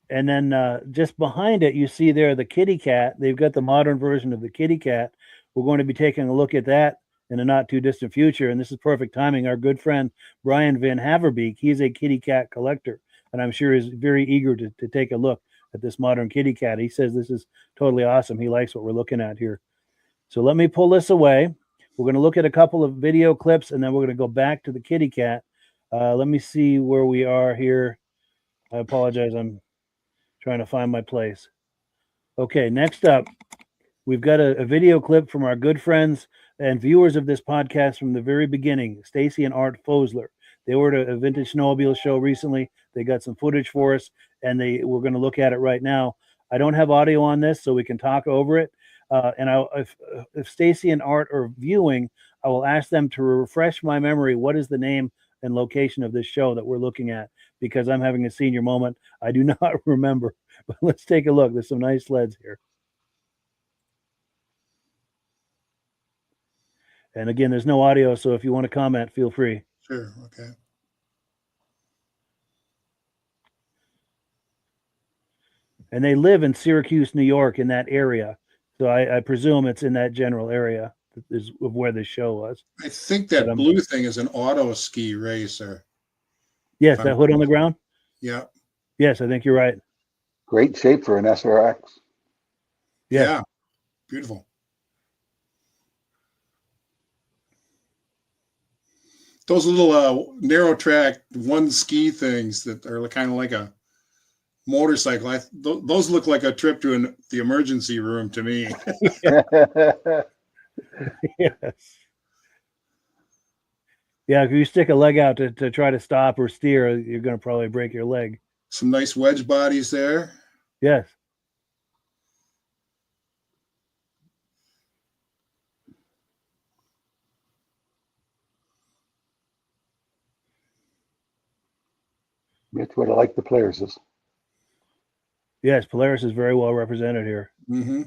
Speaker 1: And then just behind it, you see there the Kitty Cat. They've got the modern version of the Kitty Cat. We're going to be taking a look at that in a not too distant future. And this is perfect timing. Our good friend Brian Van Haverbeek, he's a Kitty Cat collector, and I'm sure is very eager to take a look at this modern Kitty Cat. He says this is totally awesome. He likes what we're looking at here. So let me pull this away. We're going to look at a couple of video clips, and then we're going to go back to the Kitty Cat. Let me see where we are here. I apologize. I'm trying to find my place. Okay, next up, we've got a video clip from our good friends and viewers of this podcast from the very beginning, Stacie and Art Fosler. They were at a Vintage Snowmobile Show recently. They got some footage for us, and we're going to look at it right now. I don't have audio on this, so we can talk over it. And if Stacie and Art are viewing, I will ask them to refresh my memory. What is the name and location of this show that we're looking at? Because I'm having a senior moment. I do not remember. But let's take a look. There's some nice sleds here. And again, there's no audio, so if you want to comment, feel free.
Speaker 2: Sure. Okay.
Speaker 1: And they live in Syracuse, New York, in that area. So I presume it's in that general area is of where this show was.
Speaker 2: I think that blue thing is an auto ski racer.
Speaker 1: Yes, that hood on the ground?
Speaker 2: Yeah.
Speaker 1: Yes, I think you're right.
Speaker 3: Great shape for an SRX.
Speaker 2: Yeah. Beautiful. Those little narrow track one ski things that are kind of like a motorcycle. Those look like a trip to the emergency room to me.
Speaker 1: Yes. Yeah, if you stick a leg out to try to stop or steer, you're going to probably break your leg.
Speaker 2: Some nice wedge bodies there.
Speaker 1: Yes.
Speaker 3: That's what I like the Polaris is.
Speaker 1: Yes, Polaris is very well represented here.
Speaker 2: Mm-hmm.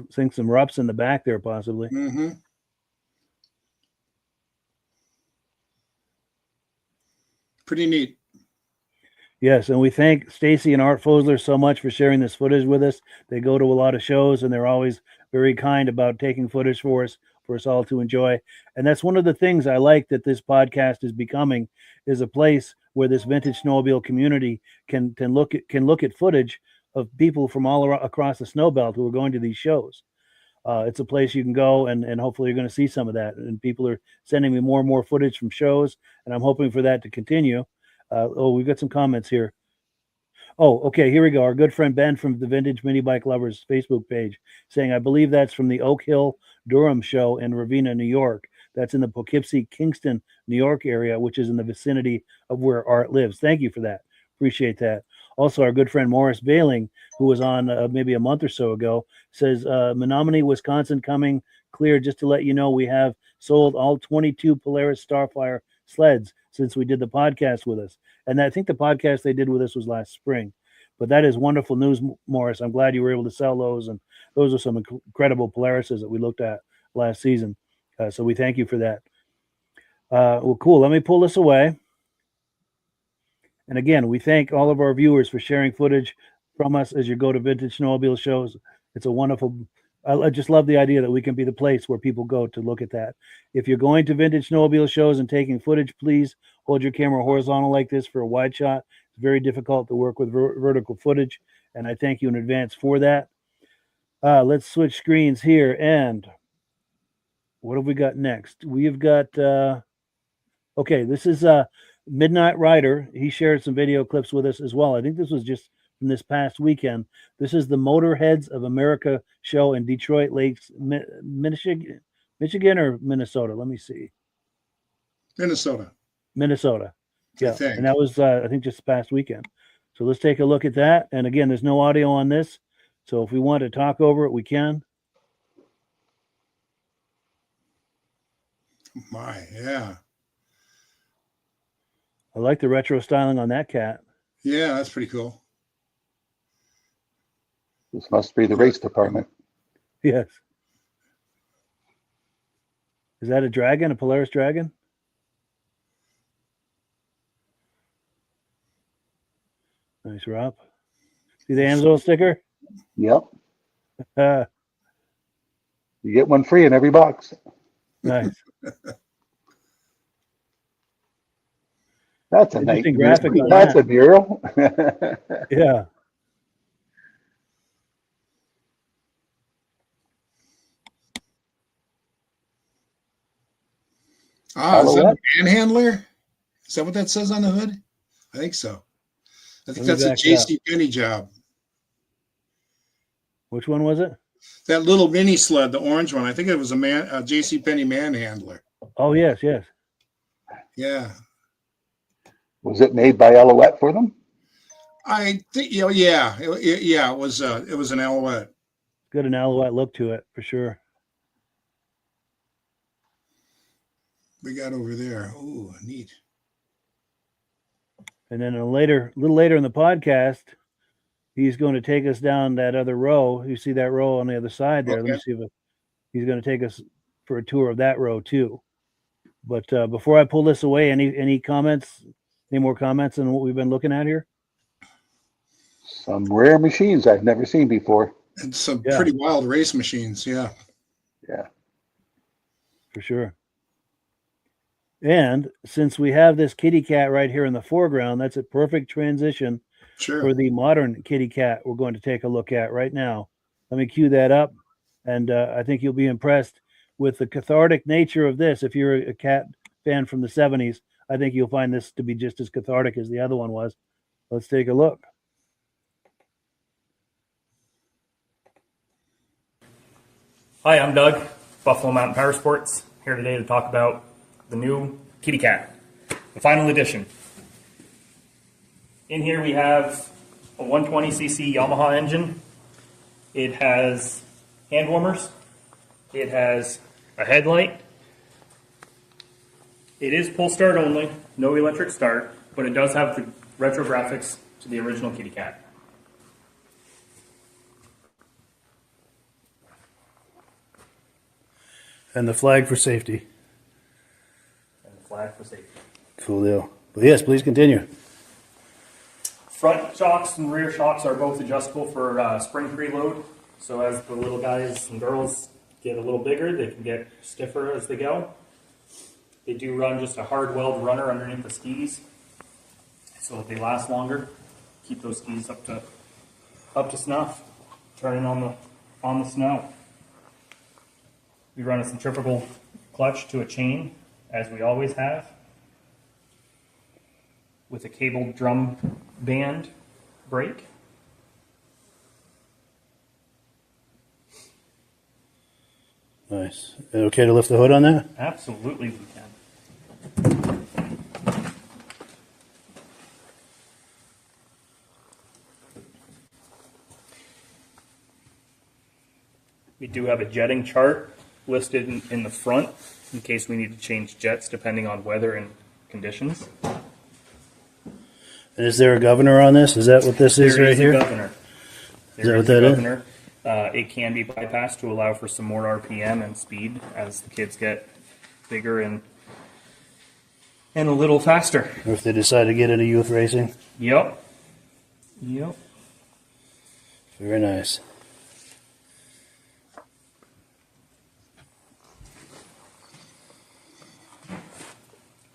Speaker 1: Seeing some rups in the back there, possibly.
Speaker 2: Mm-hmm. Pretty neat.
Speaker 1: Yes, and we thank Stacie and Art Fosler so much for sharing this footage with us. They go to a lot of shows, and they're always very kind about taking footage for us all to enjoy. And that's one of the things I like that this podcast is becoming, is a place where this vintage snowmobile community can look at footage of people from all across the snow belt who are going to these shows. It's a place you can go, and hopefully you're going to see some of that. And people are sending me more and more footage from shows, and I'm hoping for that to continue. We've got some comments here. Oh, okay, here we go. Our good friend Ben from the Vintage Mini Bike Lovers Facebook page saying, I believe that's from the Oak Hill Durham show in Ravenna, New York. That's in the Poughkeepsie, Kingston, New York area, which is in the vicinity of where Art lives. Thank you for that. Appreciate that. Also, our good friend Morris Bailing, who was on maybe a month or so ago, says, Menominee, Wisconsin coming clear. Just to let you know, we have sold all 22 Polaris Starfire sleds since we did the podcast with us. And I think the podcast they did with us was last spring. But that is wonderful news, Morris. I'm glad you were able to sell those. And those are some incredible Polarises that we looked at last season. So we thank you for that. Well, cool. Let me pull this away. And again, we thank all of our viewers for sharing footage from us as you go to Vintage Snowmobile shows. It's a wonderful, I just love the idea that we can be the place where people go to look at that. If you're going to Vintage Snowmobile shows and taking footage, please hold your camera horizontal like this for a wide shot. It's very difficult to work with vertical footage, and I thank you in advance for that. Let's switch screens here, and what have we got next? We've got, okay, this is Midnatt Rider. He shared some video clips with us as well. I think this was just from this past weekend. This is the Motorheads of America show in Detroit Lakes, Michigan or Minnesota? Let me see.
Speaker 2: Minnesota.
Speaker 1: Yeah, and that was, I think, just past weekend. So let's take a look at that. And again, there's no audio on this. So if we want to talk over it, we can.
Speaker 2: My, yeah.
Speaker 1: I like the retro styling on that cat.
Speaker 2: Yeah, that's pretty cool.
Speaker 3: This must be the race department.
Speaker 1: Yes. Is that a dragon, a Polaris dragon? Nice, Rob. See the Amsoil sticker?
Speaker 3: Yep. You get one free in every box.
Speaker 1: Nice.
Speaker 3: That's a nice
Speaker 1: graphic on
Speaker 3: That's
Speaker 1: that.
Speaker 3: a mural.
Speaker 1: Yeah.
Speaker 2: Is that a panhandler? Is that what that says on the hood? I think so. I think that's a JC Penney job.
Speaker 1: Which one was it?
Speaker 2: That little mini sled, the orange one. I think it was a JC Penney manhandler.
Speaker 1: Oh, yes.
Speaker 2: Yeah.
Speaker 3: Was it made by Alouette for them?
Speaker 2: I think, yeah. It was an Alouette.
Speaker 1: Got an Alouette look to it, for sure.
Speaker 2: We got over there. Oh, neat.
Speaker 1: And then a little later in the podcast, he's going to take us down that other row. You see that row on the other side there. Okay. Let me see if he's going to take us for a tour of that row too. But before I pull this away, any comments? Any more comments on what we've been looking at here?
Speaker 3: Some rare machines I've never seen before.
Speaker 2: And some pretty wild race machines. Yeah.
Speaker 3: Yeah.
Speaker 1: For sure. And since we have this kitty cat right here in the foreground, that's a perfect transition for the modern kitty cat we're going to take a look at right now. Let me cue that up. And I think you'll be impressed with the cathartic nature of this. If you're a cat fan from the 70s, I think you'll find this to be just as cathartic as the other one was. Let's take a look.
Speaker 4: Hi, I'm Doug, Buffalo Mountain Power Sports, here today to talk about the new kitty cat, the final edition. In here we have a 120cc Yamaha engine. It has hand warmers. It has a headlight. It is pull start only, no electric start, but it does have the retro graphics to the original kitty cat.
Speaker 1: And the flag for safety.
Speaker 4: Flag for safety.
Speaker 1: Cool deal. But yes, please continue.
Speaker 4: Front shocks and rear shocks are both adjustable for spring preload. So as the little guys and girls get a little bigger, they can get stiffer as they go. They do run just a hard weld runner underneath the skis so that they last longer. Keep those skis up to up to snuff, turning on the snow. We run a centrifugal clutch to a chain, as we always have, with a cabled drum band brake.
Speaker 1: Nice. Okay to lift the hood on that?
Speaker 4: Absolutely we can. We do have a jetting chart listed in the front in case we need to change jets depending on weather and conditions.
Speaker 1: And is there a governor on this? Is that what this is
Speaker 4: There
Speaker 1: right
Speaker 4: is a
Speaker 1: here?
Speaker 4: governor.
Speaker 1: Is that what that is?
Speaker 4: is? It can be bypassed to allow for some more RPM and speed as the kids get bigger and a little faster.
Speaker 1: Or if they decide to get into youth racing?
Speaker 4: Yep.
Speaker 1: Very nice.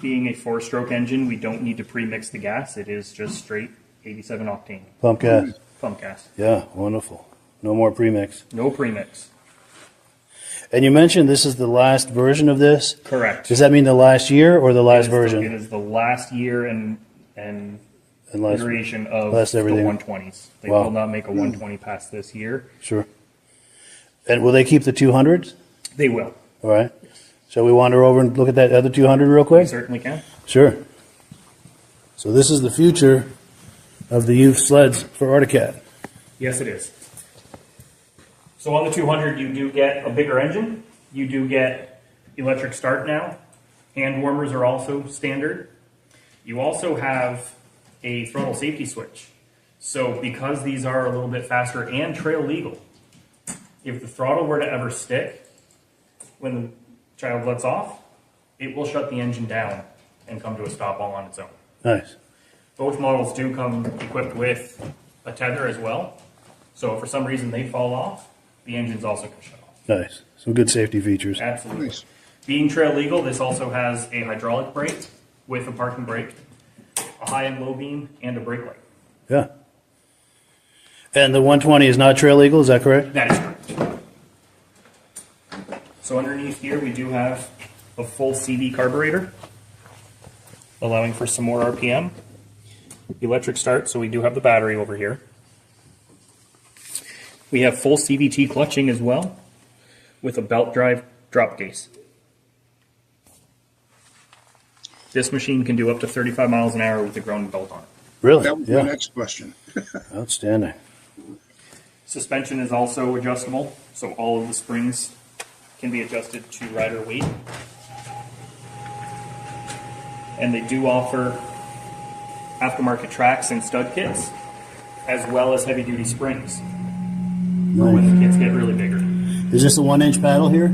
Speaker 4: Being a 4-stroke engine, we don't need to pre-mix the gas. It is just straight 87 octane
Speaker 1: Pump gas.
Speaker 4: pump gas.
Speaker 1: Yeah, wonderful. No more premix.
Speaker 4: No premix.
Speaker 1: And you mentioned this is the last version of this.
Speaker 4: Correct.
Speaker 1: Does that mean the last year or the last
Speaker 4: It
Speaker 1: version?
Speaker 4: is the last year and
Speaker 1: And last,
Speaker 4: iteration of
Speaker 1: last
Speaker 4: the
Speaker 1: everything.
Speaker 4: 120s. They
Speaker 1: Wow.
Speaker 4: will not make a 120 past this year.
Speaker 1: sure. And will they keep the 200s?
Speaker 4: They will.
Speaker 1: All right. Shall we wander over and look at that other 200 real
Speaker 4: We
Speaker 1: quick?
Speaker 4: certainly can.
Speaker 1: Sure. So this is the future of the youth sleds for Articat.
Speaker 4: Yes, it is. So on the 200, you do get a bigger engine. You do get electric start now. Hand warmers are also standard. You also have a throttle safety switch. So because these are a little bit faster and trail legal, if the throttle were to ever stick when the child lets off, it will shut the engine down and come to a stop all on its own.
Speaker 1: Nice.
Speaker 4: Both models do come equipped with a tether as well. So if for some reason they fall off, the engine's also going to shut off.
Speaker 1: Nice. Some good safety features.
Speaker 4: Absolutely.
Speaker 2: Nice.
Speaker 4: Being trail legal, this also has a hydraulic brake with a parking brake, a high and low beam, and a brake light.
Speaker 1: Yeah. And the 120 is not trail legal, is that correct?
Speaker 4: That is correct. So underneath here, we do have a full CV carburetor, allowing for some more RPM. Electric start, so we do have the battery over here. We have full CVT clutching as well, with a belt drive drop case. This machine can do up to 35 miles an hour with the ground belt on it.
Speaker 1: Really?
Speaker 2: That was my
Speaker 1: Yeah.
Speaker 2: next question.
Speaker 1: Outstanding.
Speaker 4: Suspension is also adjustable, so all of the springs can be adjusted to rider weight. And they do offer aftermarket tracks and stud kits, as well as heavy-duty springs for when the kits get really bigger.
Speaker 1: Is this a 1-inch paddle here?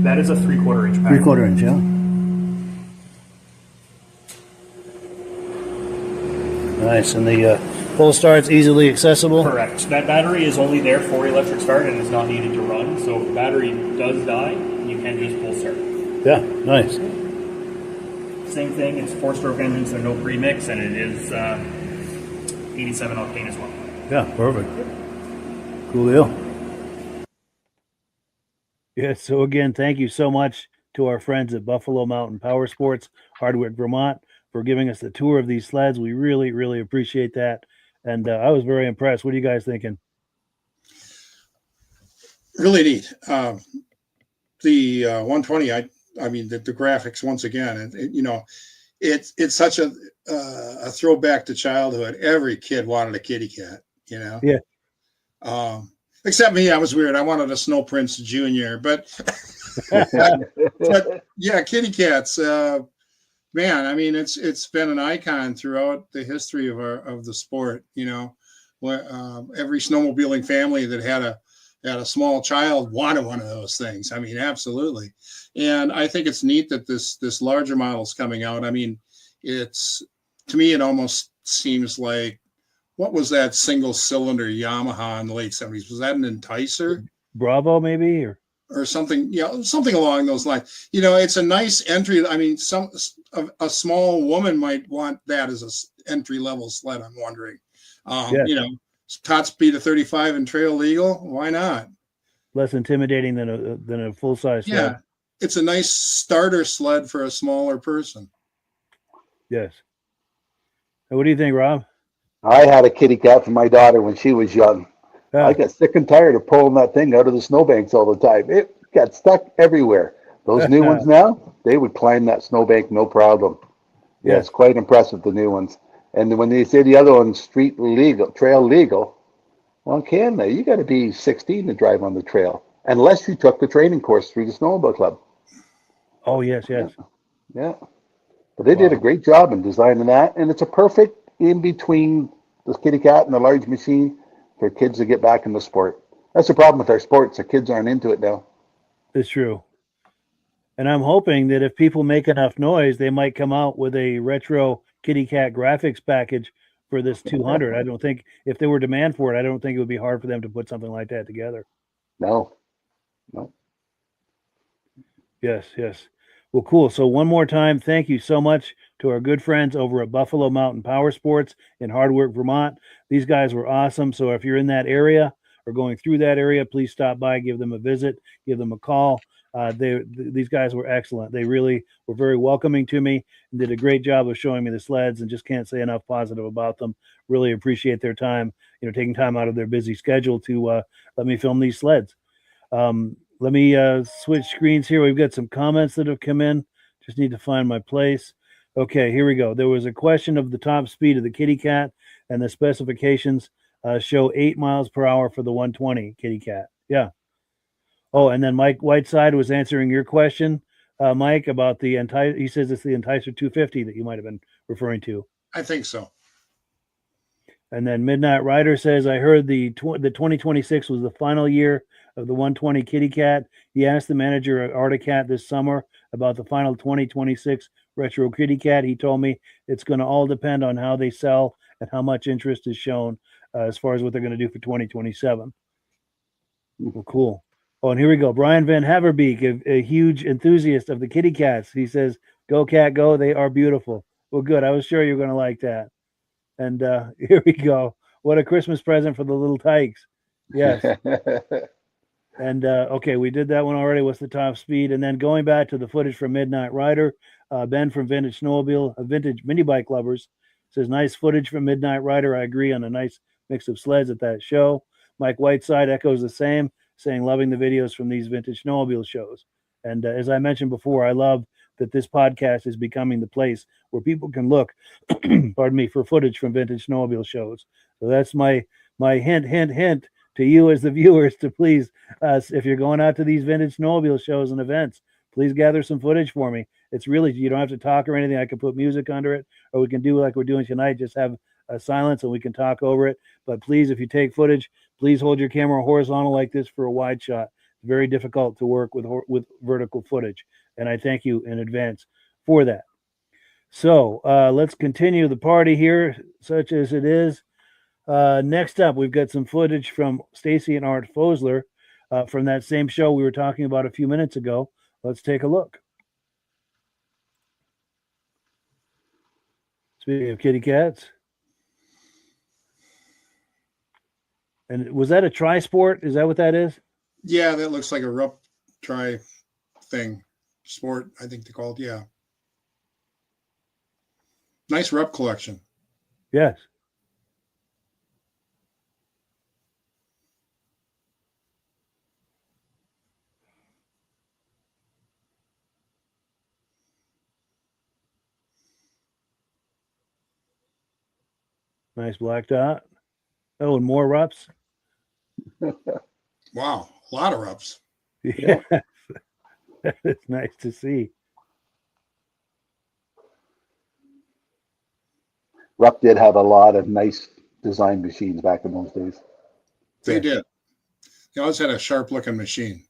Speaker 4: That is a 3/4 inch paddle.
Speaker 1: 3/4 inch, yeah. Nice. And the pull start's easily accessible?
Speaker 4: Correct. That battery is only there for electric start and is not needed to run, so if the battery does die, you can just pull start.
Speaker 1: Yeah, nice.
Speaker 4: Same thing, it's 4-stroke engine, so no premix, and it is 87 octane as well.
Speaker 1: Yeah, perfect. Cool deal. Yeah, so again, thank you so much to our friends at Buffalo Mountain Power Sports, Hardwick, Vermont, for giving us the tour of these sleds. We really, really appreciate that. And I was very impressed. What are you guys thinking?
Speaker 2: Really neat. The 120, I mean, the graphics, once again, it's such a throwback to childhood. Every kid wanted a kitty cat,
Speaker 1: Yeah.
Speaker 2: Except me, I was weird. I wanted a Snow Prince Junior, but yeah, kitty cats, man, I mean, it's been an icon throughout the history of the sport, every snowmobiling family that had a small child wanted one of those things. I mean, absolutely. And I think it's neat that this larger model is coming out. I mean, to me, it almost seems like, what was that single cylinder Yamaha in the late 70s? Was that an Enticer?
Speaker 1: Bravo, maybe?
Speaker 2: Or something, something along those lines. It's a nice entry. I mean, a small woman might want that as an entry level sled, I'm wondering.
Speaker 1: Yeah.
Speaker 2: top speed of 35 and trail legal. Why not?
Speaker 1: Less intimidating than a full-size sled.
Speaker 2: Yeah, it's a nice starter sled for a smaller person.
Speaker 1: Yes. And what do you think, Rob?
Speaker 3: I had a kitty cat for my daughter when she was young. I got sick and tired of pulling that thing out of the snowbanks all the time. It got stuck everywhere. Those new ones now, they would climb that snowbank no problem. Yeah,
Speaker 1: Yes.
Speaker 3: it's quite impressive, the new ones. And when they say the other one's street legal, trail legal, well, in Canada, you got to be 16 to drive on the trail, unless you took the training course through the Snowmobile Club.
Speaker 1: Oh, yes.
Speaker 3: Yeah. But they did a great job in designing that, and it's a perfect in between the kitty cat and the large machine for kids to get back in the sport. That's the problem with our sports. The kids aren't into it now.
Speaker 1: It's true. And I'm hoping that if people make enough noise, they might come out with a retro kitty cat graphics package for this 200. I don't think, if there were demand for it, I don't think it would be hard for them to put something like that together.
Speaker 3: No.
Speaker 1: Yes. Well, cool. So one more time, thank you so much to our good friends over at Buffalo Mountain Power Sports in Hardwick, Vermont. These guys were awesome. So if you're in that area or going through that area, please stop by, give them a visit, give them a call. These guys were excellent. They really were very welcoming to me and did a great job of showing me the sleds, and just can't say enough positive about them. Really appreciate their time, taking time out of their busy schedule to let me film these sleds. Let me switch screens here. We've got some comments that have come in. Just need to find my place. Okay, here we go. There was a question of the top speed of the Kitty Cat, and the specifications show 8 miles per hour for the 120 Kitty Cat. Yeah. Oh, and then Mike Whiteside was answering your question, Mike, about the Enticer. He says it's the Enticer 250 that you might have been referring to.
Speaker 2: I think so.
Speaker 1: And then Midnatt Rider says, I heard the 2026 was the final year of the 120 Kitty Cat. He asked the manager at Articat this summer about the final 2026 Retro Kitty Cat. He told me it's going to all depend on how they sell and how much interest is shown as far as what they're going to do for 2027. Well, cool. Oh, and here we go. Brian Van Haverbeek, a huge enthusiast of the kitty cats. He says, go cat, go. They are beautiful. Well, good. I was sure you were going to like that. And here we go. What a Christmas present for the little tykes. Yes. And okay, we did that one already. What's the top speed? And then going back to the footage from Midnatt Rider, Ben from Vintage Snowmobile, Vintage Mini Bike Lovers, says, nice footage from Midnatt Rider. I agree on a nice mix of sleds at that show. Mike Whiteside echoes the same, saying, loving the videos from these Vintage Snowmobile shows. And as I mentioned before, I love that this podcast is becoming the place where people can look, pardon me, for footage from Vintage Snowmobile shows. So that's my hint to you as the viewers to please, if you're going out to these Vintage Snowmobile shows and events, please gather some footage for me. It's really, you don't have to talk or anything. I can put music under it, or we can do like we're doing tonight, just have a silence and we can talk over it. But please, if you take footage, please hold your camera horizontal like this for a wide shot. It's very difficult to work with vertical footage, and I thank you in advance for that. So let's continue the party here, such as it is. Next up, we've got some footage from Stacie and Art Fosler from that same show we were talking about a few minutes ago. Let's take a look. Speaking of kitty cats. And was that a tri-sport? Is that what that is?
Speaker 2: Yeah, that looks like a rup tri thing. Sport, I think they call it. Yeah. Nice rup collection.
Speaker 1: Yes. Nice black dot. Oh, and more rups.
Speaker 2: Wow, a lot of rups.
Speaker 1: Yeah. It's nice to see.
Speaker 3: Rupp did have a lot of nice design machines back in those days.
Speaker 2: They did. They always had a sharp looking machine.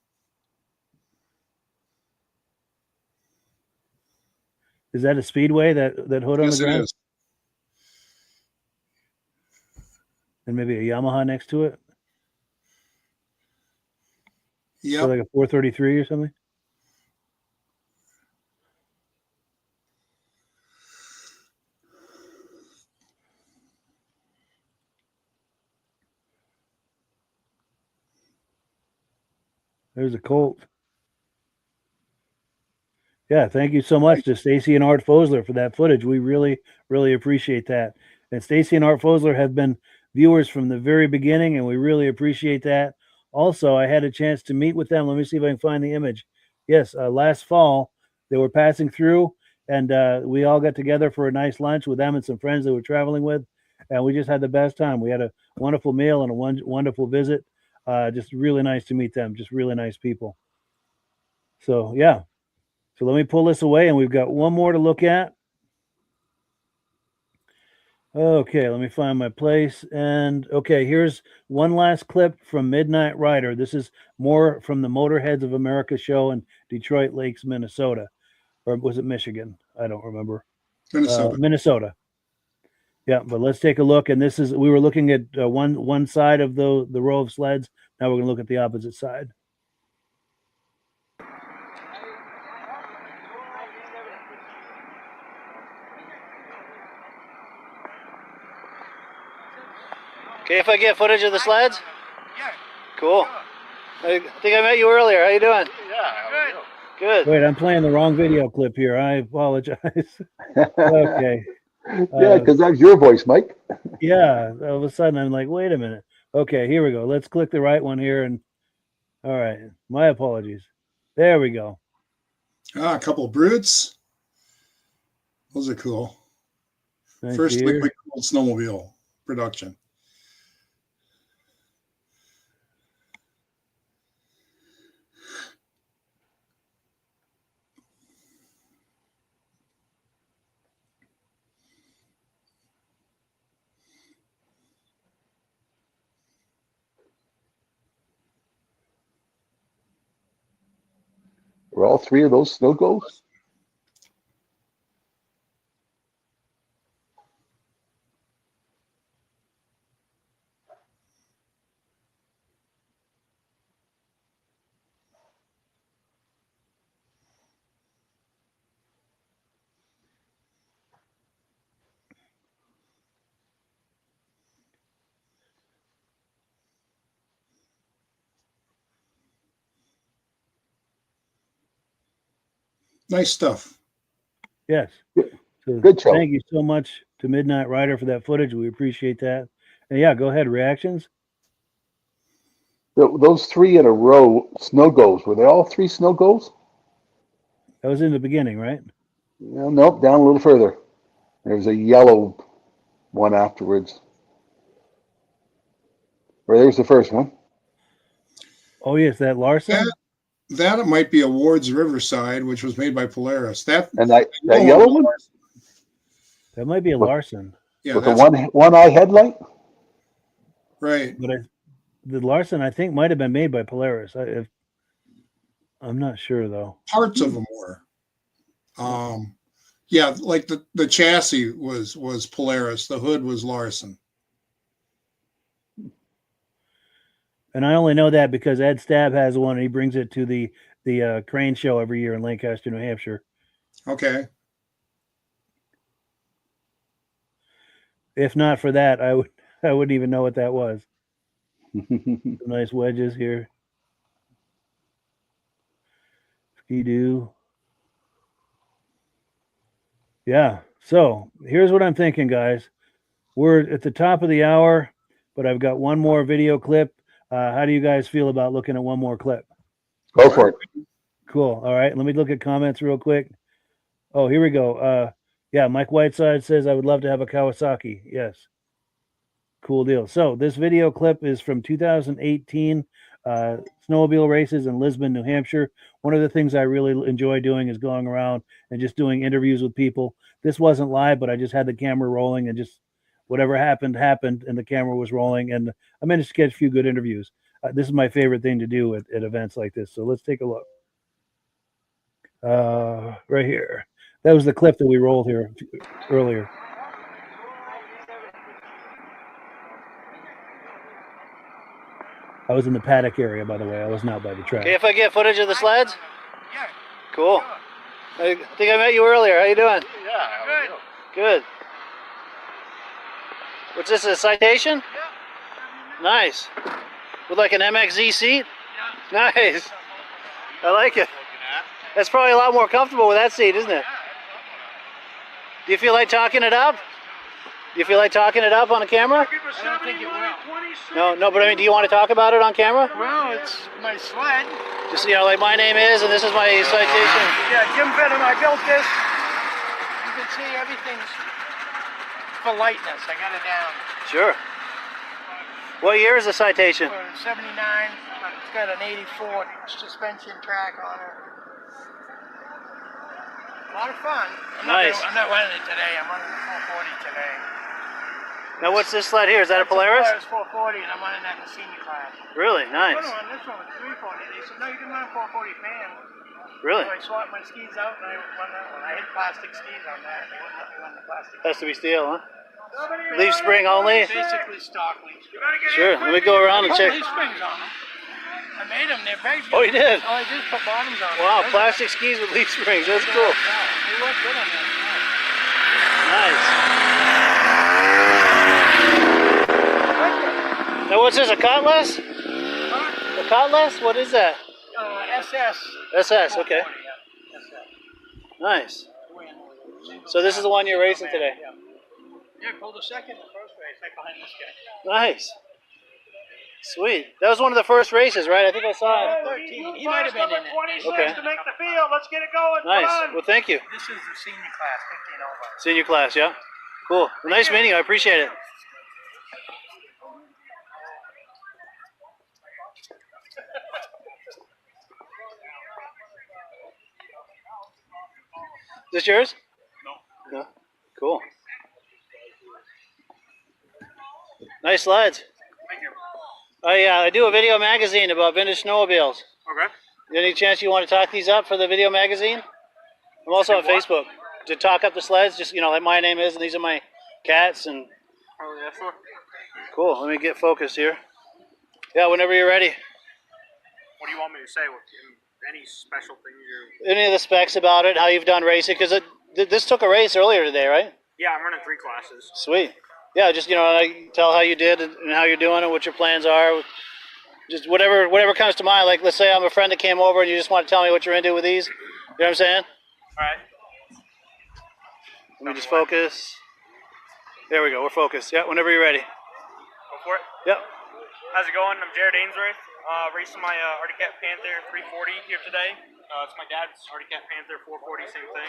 Speaker 1: Is that a Speedway, that hood on the
Speaker 2: Yes, it
Speaker 1: ground?
Speaker 2: is.
Speaker 1: And maybe a Yamaha next to it?
Speaker 2: Yeah.
Speaker 1: So like a 433 or something? There's a Colt. Yeah, thank you so much to Stacie and Art Fosler for that footage. We really, really appreciate that. And Stacie and Art Fosler have been viewers from the very beginning, and we really appreciate that. Also, I had a chance to meet with them. Let me see if I can find the image. Yes, last fall, they were passing through, and we all got together for a nice lunch with them and some friends they were traveling with, and we just had the best time. We had a wonderful meal and a wonderful visit. Just really nice to meet them. Just really nice people. So, yeah. So let me pull this away, and we've got one more to look at. Okay, let me find my place. And okay, here's one last clip from Midnatt Rider. This is more from the Motorheads of America show in Detroit Lakes, Minnesota. Or was it Michigan? I don't remember. Minnesota. Yeah, but let's take a look. And this is, we were looking at one side of the row of sleds. Now we're going to look at the opposite side. Okay, if I get footage of the sleds?
Speaker 5: Yeah.
Speaker 1: Cool. I think I met you earlier. How you doing?
Speaker 5: Yeah.
Speaker 1: Good. Wait, I'm playing the wrong video clip here. I apologize. Okay.
Speaker 3: Yeah, because that's your voice, Mike.
Speaker 1: Yeah. All of a sudden, I'm like, wait a minute. Okay, here we go. Let's click the right one here. And all right. My apologies. There we go.
Speaker 2: A couple of brutes. Those are cool.
Speaker 1: Nice
Speaker 2: First
Speaker 1: here.
Speaker 2: liquid cooled snowmobile production.
Speaker 3: Were all three of those snow goes?
Speaker 2: Nice stuff.
Speaker 1: Yes. So
Speaker 3: Good show.
Speaker 1: Thank you so much to Midnatt Rider for that footage. We appreciate that. And yeah, go ahead. Reactions?
Speaker 3: Those three in a row snow goes, were they all three snow goes?
Speaker 1: That was in the beginning, right?
Speaker 3: Well, nope, down a little further. There's a yellow one afterwards. Or there's the first one.
Speaker 1: Oh, yes, that Larson?
Speaker 2: That might be a Ward's Riverside, which was made by Polaris. That
Speaker 3: yellow one?
Speaker 1: That might be a Larson.
Speaker 2: Yeah,
Speaker 3: with the one eye headlight?
Speaker 2: Right.
Speaker 1: But the Larson, I think, might have been made by Polaris. I'm not sure, though.
Speaker 2: Parts of them were. Yeah, like the chassis was Polaris. The hood was Larson.
Speaker 1: And I only know that because Ed Stab has one, and he brings it to the crane show every year in Lancaster, New Hampshire.
Speaker 2: Okay.
Speaker 1: If not for that, I wouldn't even know what that was. Some nice wedges here. Ski-Doo. Yeah. So here's what I'm thinking, guys. We're at the top of the hour, but I've got one more video clip. How do you guys feel about looking at one more clip?
Speaker 3: Go for it.
Speaker 1: Cool. All right. Let me look at comments real quick. Oh, here we go. Yeah, Mike Whiteside says, I would love to have a Kawasaki. Yes. Cool deal. So this video clip is from 2018 snowmobile races in Lisbon, New Hampshire. One of the things I really enjoy doing is going around and just doing interviews with people. This wasn't live, but I just had the camera rolling and just whatever happened, and the camera was rolling. And I managed to catch a few good interviews. This is my favorite thing to do at events like this. So let's take a look. Right here. That was the clip that we rolled here earlier. I was in the paddock area, by the way. I was not by the track. Okay, if I get footage of the sleds?
Speaker 5: Yeah.
Speaker 1: Cool. I think I met you earlier. How you doing?
Speaker 5: Yeah.
Speaker 1: Good. What's this, a Citation?
Speaker 5: Yeah.
Speaker 1: Nice. With like an MXZ seat?
Speaker 5: Yeah.
Speaker 1: Nice. I like it. That's probably a lot more comfortable with that seat, isn't it? Do you feel like talking it up? Do you feel like talking it up on the camera?
Speaker 5: I don't think it will.
Speaker 1: No, but I mean, do you want to talk about it on camera?
Speaker 5: Well, it's my sled.
Speaker 1: Just, you know, like my name is, and this is my citation.
Speaker 5: Yeah, Jim Benham, I built this. You can see everything's for lightness. I got it down.
Speaker 1: Sure. What year is the citation?
Speaker 5: 79, but it's got an 84 suspension track on it. A lot of fun.
Speaker 1: Nice.
Speaker 5: I'm not running it today. I'm running the 440 today.
Speaker 1: Now, what's this sled here? Is that a Polaris?
Speaker 5: Polaris 440, and I'm running that in the senior class.
Speaker 1: Really? Nice.
Speaker 5: I was on this one with 340. They said, no, you can run a 440 fan.
Speaker 1: Really?
Speaker 5: So I swapped my skis out, and I run that one. I hit plastic skis on that. They wouldn't let me run the plastic.
Speaker 1: Has to be steel, huh? Leaf spring only?
Speaker 5: Basically stock leaf spring.
Speaker 1: Sure. Let me go around and check.
Speaker 5: Leaf springs on them. I made them. They're pegs.
Speaker 1: Oh, you did?
Speaker 5: All I did is put bottoms on them.
Speaker 1: Wow, plastic skis with leaf springs. That's cool.
Speaker 5: They look good on that.
Speaker 1: Nice. Now, what's this, a Cutlass? A Cutlass? What is that?
Speaker 5: SS.
Speaker 1: SS, okay.
Speaker 5: 440, yeah. SS.
Speaker 1: Nice. So this is the one you're racing today?
Speaker 5: Yeah, I pulled a second in the first race, right behind this guy.
Speaker 1: Nice. Sweet. That was one of the first races, right? I think I saw it.
Speaker 5: 13. He might have been in it.
Speaker 1: Okay.
Speaker 5: To make the field. Let's get it going.
Speaker 1: Nice. Well, thank you.
Speaker 5: This is the senior class, 15 over.
Speaker 1: Senior class, yeah? Cool. Well, nice meeting you. I appreciate it. Is this yours? No. No? Cool. Nice slides.
Speaker 5: Thank you.
Speaker 1: I do a video magazine about vintage snowmobiles.
Speaker 5: Okay.
Speaker 1: Any chance you want to talk these up for the video magazine? I'm also on Facebook. To talk up the sleds, just, you know, like my name is, and these are my cats, and...
Speaker 5: Oh, yeah, sure.
Speaker 1: Cool, let me get focused here. Yeah, whenever you're ready.
Speaker 6: What do you want me to say? Any special things you're...
Speaker 1: Any of the specs about it, how you've done racing, because this took a race earlier today, right?
Speaker 6: Yeah, I'm running 3 classes.
Speaker 1: Sweet. Yeah, just, you know, like, tell how you did and how you're doing and what your plans are. Just whatever comes to mind. Like, let's say I'm a friend that came over and you just want to tell me what you're into with these. You know what I'm saying?
Speaker 6: All right.
Speaker 1: Let me just focus. There we go. We're focused. Yeah, whenever you're ready.
Speaker 6: Go for it.
Speaker 1: Yep.
Speaker 6: How's it going? I'm Jared Ainsworth. Racing my Arctic Cat Panther 340 here today. It's my dad's Arctic Cat Panther 440, same thing.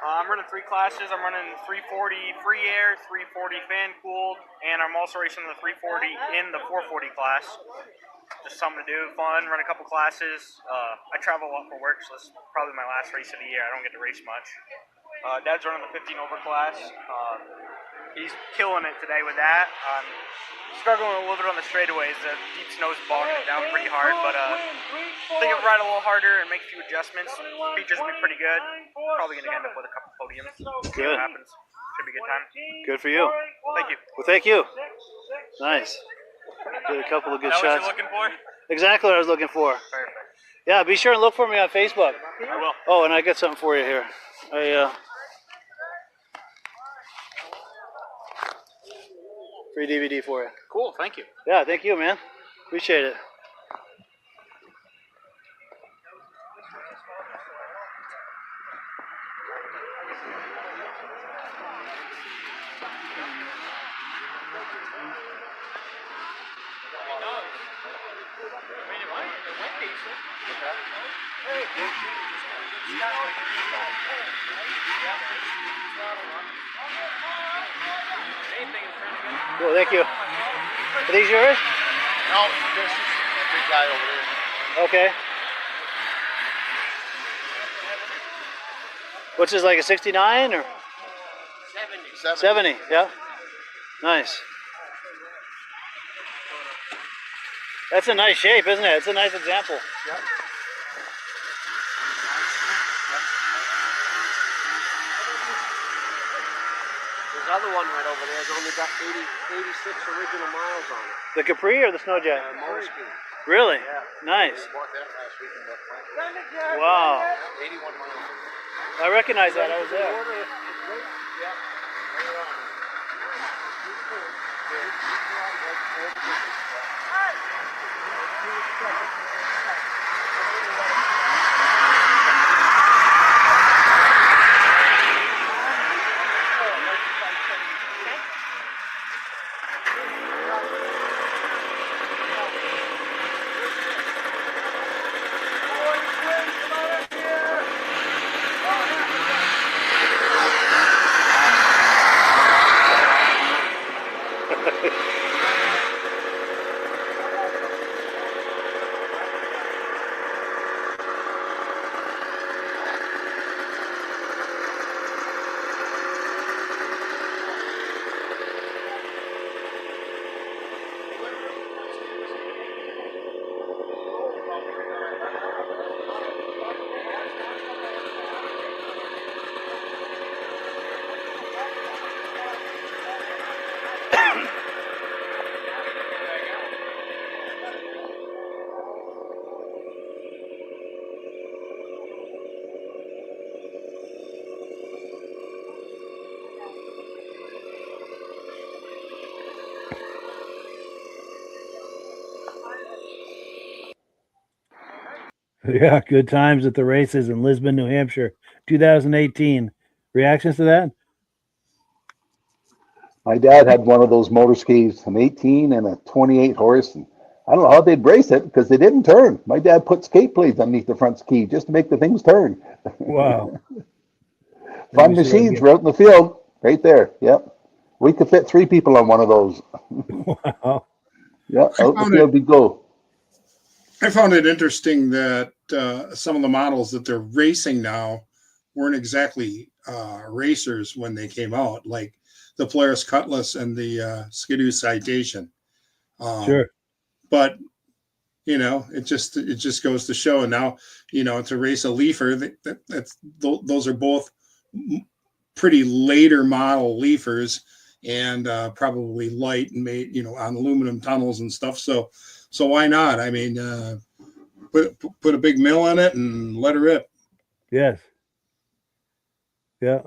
Speaker 6: I'm running 3 classes. I'm running 340 free air, 340 fan cooled, and I'm also racing the 340 in the 440 class. Just something to do, fun, run a couple classes. I travel a lot for work, so this is probably my last race of the year. I don't get to race much. Dad's running the 15 over class. He's killing it today with that. Struggling a little bit on the straightaways. The deep snow's bogging it down pretty hard, but I think I'll ride a little harder and make a few adjustments. Features will be pretty good. Probably going to end up with a couple podiums. See
Speaker 1: Good.
Speaker 6: what happens. Should be a good time.
Speaker 1: Good for you.
Speaker 6: Thank you.
Speaker 1: Well, thank you. Nice. Did a couple of good
Speaker 6: Is that what
Speaker 1: shots.
Speaker 6: you're looking for?
Speaker 1: Exactly what I was looking for.
Speaker 6: Perfect.
Speaker 1: Yeah, be sure and look for me on Facebook.
Speaker 6: I will.
Speaker 1: Oh, and I got something for you here. Free DVD for you.
Speaker 6: Cool, thank you.
Speaker 1: Yeah, thank you, man. Appreciate it. Cool, thank you. Are these yours?
Speaker 5: No, this is the big guy over there.
Speaker 1: Okay. What's this, like a 69 or?
Speaker 5: 70.
Speaker 1: 70, yeah. Nice. That's a nice shape, isn't it? It's a nice example.
Speaker 5: Yep.
Speaker 7: There's other one right over there. It's only got 86 original miles on it.
Speaker 1: The Capri or the Snowjet?
Speaker 7: Moleskine.
Speaker 1: Really?
Speaker 7: Yeah.
Speaker 1: Nice.
Speaker 5: Bought that last week in West
Speaker 1: Wow.
Speaker 5: 81 miles.
Speaker 1: I recognize that. I was there. Yeah, good times at the races in Lisbon, New Hampshire, 2018. Reactions to that?
Speaker 3: My dad had one of those motor skis, an 18 and a 28 horse. And I don't know how they'd brace it because they didn't turn. My dad put skate blades underneath the front ski just to make the things turn.
Speaker 1: Wow.
Speaker 3: Fun machines right in the field, right there. Yep. We could fit 3 people on one of those.
Speaker 1: Wow.
Speaker 3: Yeah, out the field we go.
Speaker 2: I found it interesting that some of the models that they're racing now weren't exactly racers when they came out, like the Polaris Cutlass and the Skidoo Citation.
Speaker 1: Sure.
Speaker 2: But it just goes to show. And now, to race a Leafer, those are both pretty later model Leafers, and probably light and made, on aluminum tunnels and stuff. So why not? I mean, put a big mill in it and let her rip.
Speaker 1: Yes. Yeah.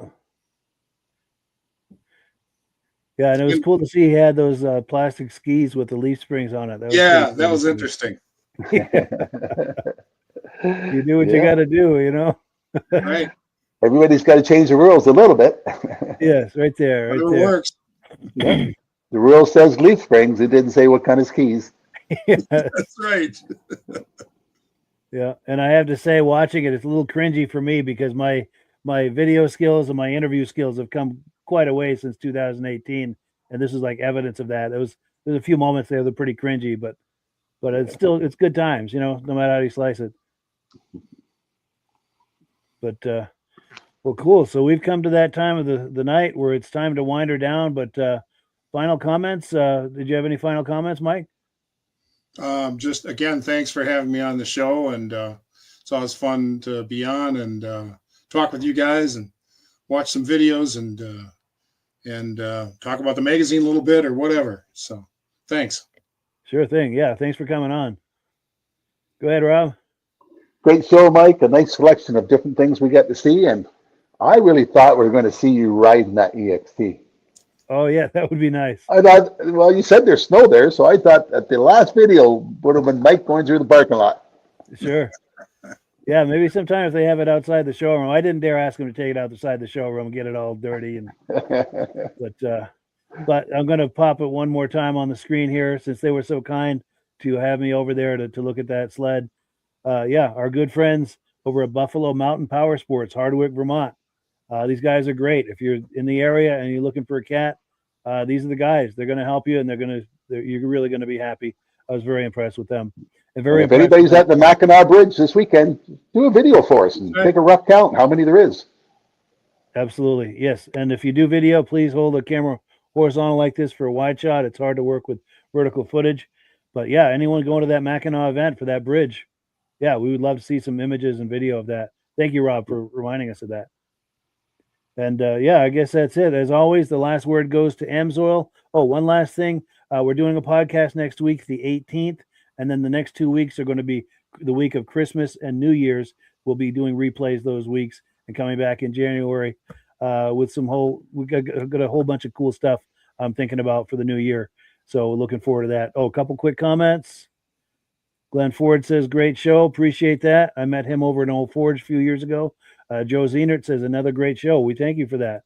Speaker 1: Yeah, and it was cool to see he had those plastic skis with the leaf springs on it.
Speaker 2: That was interesting.
Speaker 1: You do what you got to do,
Speaker 2: Right.
Speaker 3: Everybody's got to change the rules a little bit.
Speaker 1: Yes, right there. Right there.
Speaker 2: Works.
Speaker 3: Yeah. The rule says leaf springs. It didn't say what kind of skis.
Speaker 1: Yes.
Speaker 2: That's right.
Speaker 1: Yeah, and I have to say, watching it, it's a little cringy for me because my video skills and my interview skills have come quite a way since 2018, and this is like evidence of that. There's a few moments there that are pretty cringy, but it's good times, no matter how you slice it. But well, cool. So we've come to that time of the night where it's time to wind her down. But final comments. Did you have any final comments, Mike?
Speaker 2: Just again, thanks for having me on the show, and it's always fun to be on and talk with you guys and watch some videos and talk about the magazine a little bit or whatever. So thanks.
Speaker 1: Sure thing. Yeah, thanks for coming on. Go ahead, Rob.
Speaker 3: Great show, Mike. A nice selection of different things we got to see, and I really thought we were going to see you riding that EXT.
Speaker 1: Oh yeah, that would be nice.
Speaker 3: I thought, well, you said there's snow there, so I thought that the last video would have been Mike going through the parking lot.
Speaker 1: Sure. Yeah, maybe sometime if they have it outside the showroom. I didn't dare ask them to take it outside the showroom and get it all dirty. But I'm going to pop it one more time on the screen here since they were so kind to have me over there to look at that sled. Yeah, our good friends over at Buffalo Mountain Power Sports, Hardwick, Vermont. These guys are great. If you're in the area and you're looking for a cat, these are the guys. They're going to help you, and you're really going to be happy. I was very impressed with them. And
Speaker 3: if anybody's at the Mackinac Bridge this weekend, do a video for us and take a rough count how many there is.
Speaker 1: Absolutely, yes. And if you do video, please hold the camera horizontal like this for a wide shot. It's hard to work with vertical footage. But yeah, anyone going to that Mackinac event for that bridge, yeah, we would love to see some images and video of that. Thank you, Rob, for reminding us of that. And yeah, I guess that's it. As always, the last word goes to Amsoil. Oh, one last thing. We're doing a podcast next week, the 18th. And then the next 2 weeks are going to be the week of Christmas and New Year's. We'll be doing replays those weeks and coming back in January with we got a whole bunch of cool stuff I'm thinking about for the new year. So looking forward to that. Oh, a couple quick comments. Glenn Ford says, great show. Appreciate that. I met him over in Old Forge a few years ago. Joe Zienert says, another great show. We thank you for that.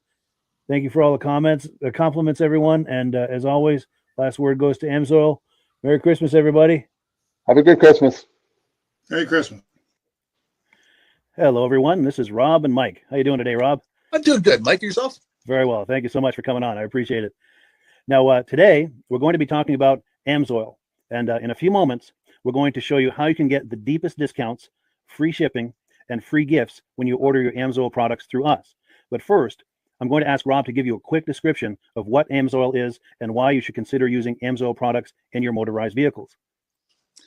Speaker 1: Thank you for all the comments, the compliments, everyone. And as always, Last word goes to AMSOIL. Merry Christmas, everybody.
Speaker 3: Have a good Christmas.
Speaker 2: Merry Christmas.
Speaker 1: Hello, everyone. This is Rob and Mike. How you doing today, Rob?
Speaker 8: I'm doing good. Mike, yourself?
Speaker 1: Very well. Thank you so much for coming on. I appreciate it. Now, today, we're going to be talking about AMSOIL. And in a few moments, we're going to show you how you can get the deepest discounts, free shipping, and free gifts when you order your AMSOIL products through us. But first, I'm going to ask Rob to give you a quick description of what AMSOIL is and why you should consider using AMSOIL products in your motorized vehicles.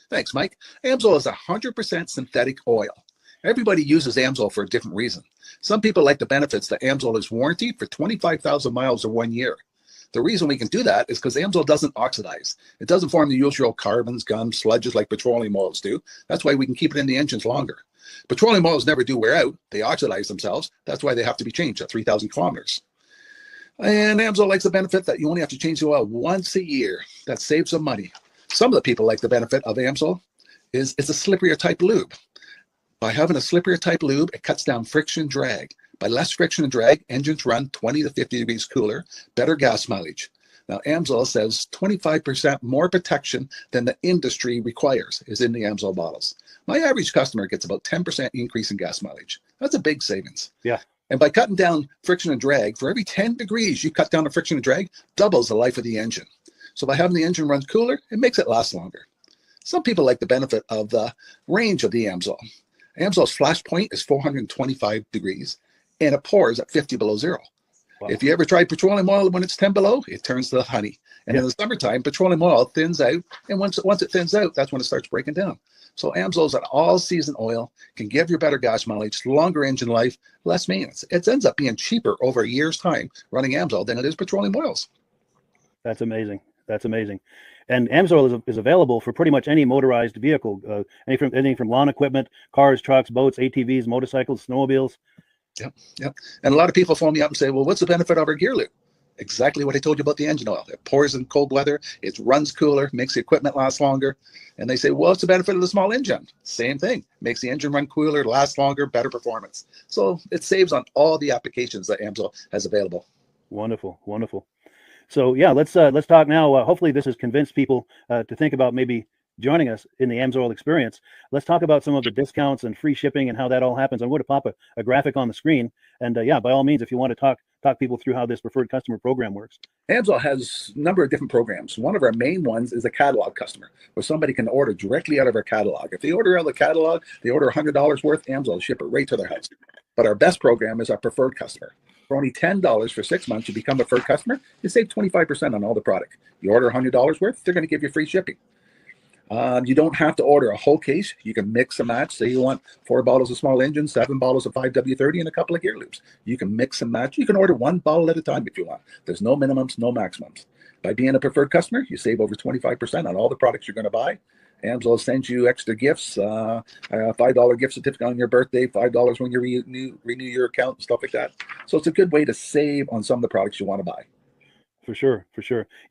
Speaker 8: Thanks, Mike. AMSOIL is 100% synthetic oil. Everybody uses AMSOIL for a different reason. Some people like the benefits that AMSOIL is warranted for 25,000 miles or 1 year. The reason we can do that is because AMSOIL doesn't oxidize. It doesn't form the usual carbons, gums, sludges like petroleum oils do. That's why we can keep it in the engines longer. Petroleum oils never do wear out. They oxidize themselves. That's why they have to be changed at 3,000 kilometers. And AMSOIL likes the benefit that you only have to change the oil once a year. That saves some money. Some of the people like the benefit of AMSOIL is it's a slipperier type lube. By having a slipperier type lube, it cuts down friction and drag. By less friction and drag, engines run 20 to 50 degrees cooler, better gas mileage. Now, AMSOIL says 25% more protection than the industry requires is in the AMSOIL bottles. My average customer gets about 10% increase in gas mileage. That's a big savings.
Speaker 1: Yeah.
Speaker 8: And by cutting down friction and drag, for every 10 degrees you cut down the friction and drag, doubles the life of the engine. So by having the engine run cooler, it makes it last longer. Some people like the benefit of the range of the AMSOIL. AMSOIL's flash point is 425 degrees, and it pours at 50 below zero.
Speaker 1: Wow.
Speaker 8: If you ever tried petroleum oil when it's 10 below, it turns to honey. And in the summertime, petroleum oil thins out, and once it thins out, that's when it starts breaking down. So AMSOIL is an all-season oil, can give you better gas mileage, longer engine life, less maintenance. It ends up being cheaper over a year's time running AMSOIL than it is petroleum oils.
Speaker 1: That's amazing. That's amazing. And AMSOIL is available for pretty much any motorized vehicle, anything from lawn equipment, cars, trucks, boats, ATVs, motorcycles, snowmobiles.
Speaker 8: Yep. And a lot of people phone me up and say, well, what's the benefit of our gear lube? Exactly what I told you about the engine oil. It pours in cold weather, it runs cooler, makes the equipment last longer. And they say, well, what's the benefit of the small engine? Same thing. Makes the engine run cooler, last longer, better performance. So it saves on all the applications that AMSOIL has available.
Speaker 1: Wonderful, wonderful. So yeah, let's talk now. Hopefully this has convinced people to think about maybe joining us in the AMSOIL experience. Let's talk about some of the discounts and free shipping and how that all happens. I'm going to pop a graphic on the screen. And yeah, by all means, if you want to talk people through how this preferred customer program works.
Speaker 8: AMSOIL has a number of different programs. One of our main ones is a catalog customer, where somebody can order directly out of our catalog. If they order out of the catalog, they order $100 worth, AMSOIL will ship it right to their house. But our best program is our preferred customer. For only $10 for 6 months, you become a preferred customer, you save 25% on all the product. You order $100 worth, they're going to give you free shipping. You don't have to order a whole case. You can mix and match. Say you want 4 bottles of small engine, 7 bottles of 5W30, and a couple of gear loops. You can mix and match. You can order 1 bottle at a time if you want. There's no minimums, no maximums. By being a preferred customer, you save over 25% on all the products you're going to buy. AMSOIL sends you extra gifts, a $5 gift certificate on your birthday, $5 when you renew your account, and stuff like that. So it's a good way to save on some of the products you want to buy.
Speaker 1: For sure.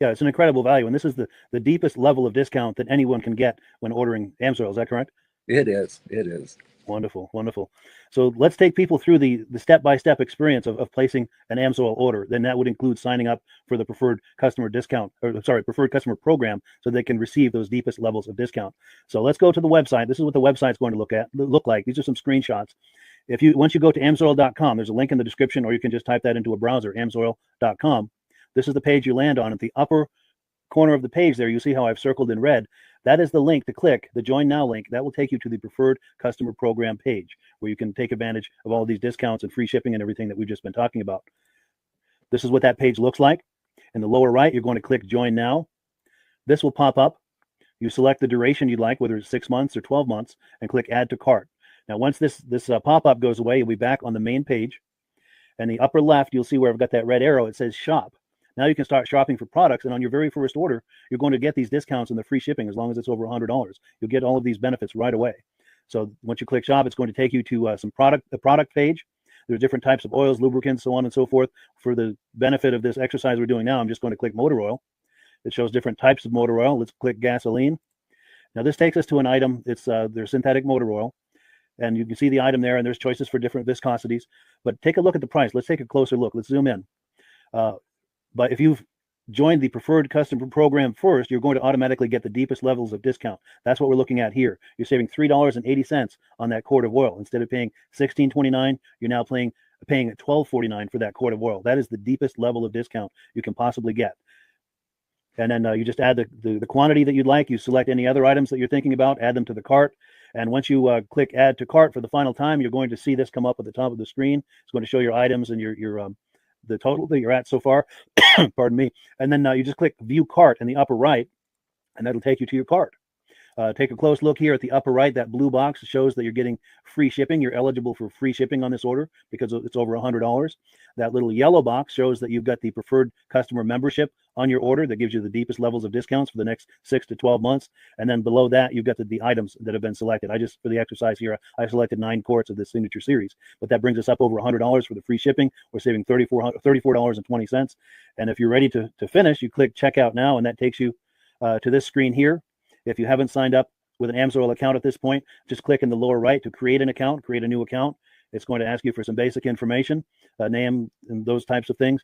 Speaker 1: Yeah, it's an incredible value. And this is the deepest level of discount that anyone can get when ordering AMSOIL. Is that correct?
Speaker 8: It is.
Speaker 1: Wonderful. So let's take people through the step-by-step experience of placing an AMSOIL order. Then that would include signing up for the preferred customer preferred customer program, so they can receive those deepest levels of discount. So let's go to the website. This is what the website's going to look like. These are some screenshots. Once you go to amsoil.com, there's a link in the description, or you can just type that into a browser, amsoil.com. This is the page you land on. At the upper corner of the page there, you see how I've circled in red. That is the link to click, the Join Now link. That will take you to the Preferred Customer Program page, where you can take advantage of all of these discounts and free shipping and everything that we've just been talking about. This is what that page looks like. In the lower right, you're going to click Join Now. This will pop up. You select the duration you'd like, whether it's 6 months or 12 months, and click Add to Cart. Now, once this pop-up goes away, you'll be back on the main page. And the upper left, you'll see where I've got that red arrow. It says Shop. Now you can start shopping for products, and on your very first order, you're going to get these discounts and the free shipping as long as it's over $100. You'll get all of these benefits right away. So once you click Shop, it's going to take you to the product page. There's different types of oils, lubricants, so on and so forth. For the benefit of this exercise we're doing now, I'm just going to click motor oil. It shows different types of motor oil. Let's click gasoline. Now this takes us to an item. It's their synthetic motor oil. And you can see the item there, and there's choices for different viscosities. But take a look at the price. Let's take a closer look. Let's zoom in. But if you've join the preferred customer program first, you're going to automatically get the deepest levels of discount. That's what we're looking at here. You're saving $3.80 on that quart of oil. Instead of paying $16.29, you're now paying $12.49 for that quart of oil. That is the deepest level of discount you can possibly get. And then you just add the quantity that you'd like. You select any other items that you're thinking about, add them to the cart. And once you click add to cart for the final time, you're going to see this come up at the top of the screen. It's going to show your items and your the total that you're at so far. Pardon me. And then you just click view cart in the upper right, and that'll take you to your cart. Take a close look here at the upper right. That blue box shows that you're getting free shipping. You're eligible for free shipping on this order because it's over $100. That little yellow box shows that you've got the preferred customer membership on your order that gives you the deepest levels of discounts for the next 6 to 12 months. And then below that, you've got the items that have been selected. For the exercise here, I selected 9 quarts of this signature series, but that brings us up over $100 for the free shipping. We're saving $34.20. And if you're ready to finish, you click checkout now, and that takes you to this screen here. If you haven't signed up with an AMSOIL account at this point, just click in the lower right to create an account, create a new account. It's going to ask you for some basic information, name and those types of things.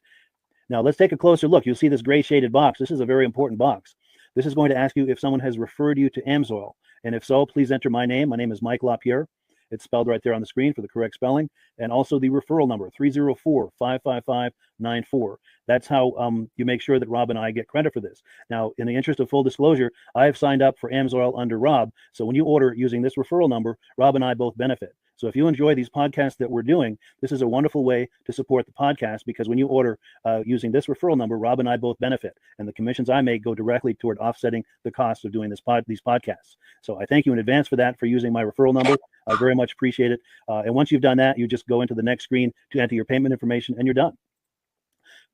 Speaker 1: Now let's take a closer look. You'll see this gray shaded box. This is a very important box. This is going to ask you if someone has referred you to AMSOIL. And if so, please enter my name. My name is Mike LaPierre. It's spelled right there on the screen for the correct spelling. And also the referral number, 304-555-94. That's how you make sure that Rob and I get credit for this. Now, in the interest of full disclosure, I have signed up for AMSOIL under Rob. So when you order using this referral number, Rob and I both benefit. So if you enjoy these podcasts that we're doing, this is a wonderful way to support the podcast, because when you order using this referral number, Rob and I both benefit. And the commissions I make go directly toward offsetting the cost of doing these podcasts. So I thank you in advance for that, for using my referral number. I very much appreciate it. And once you've done that, you just go into the next screen to enter your payment information, and you're done.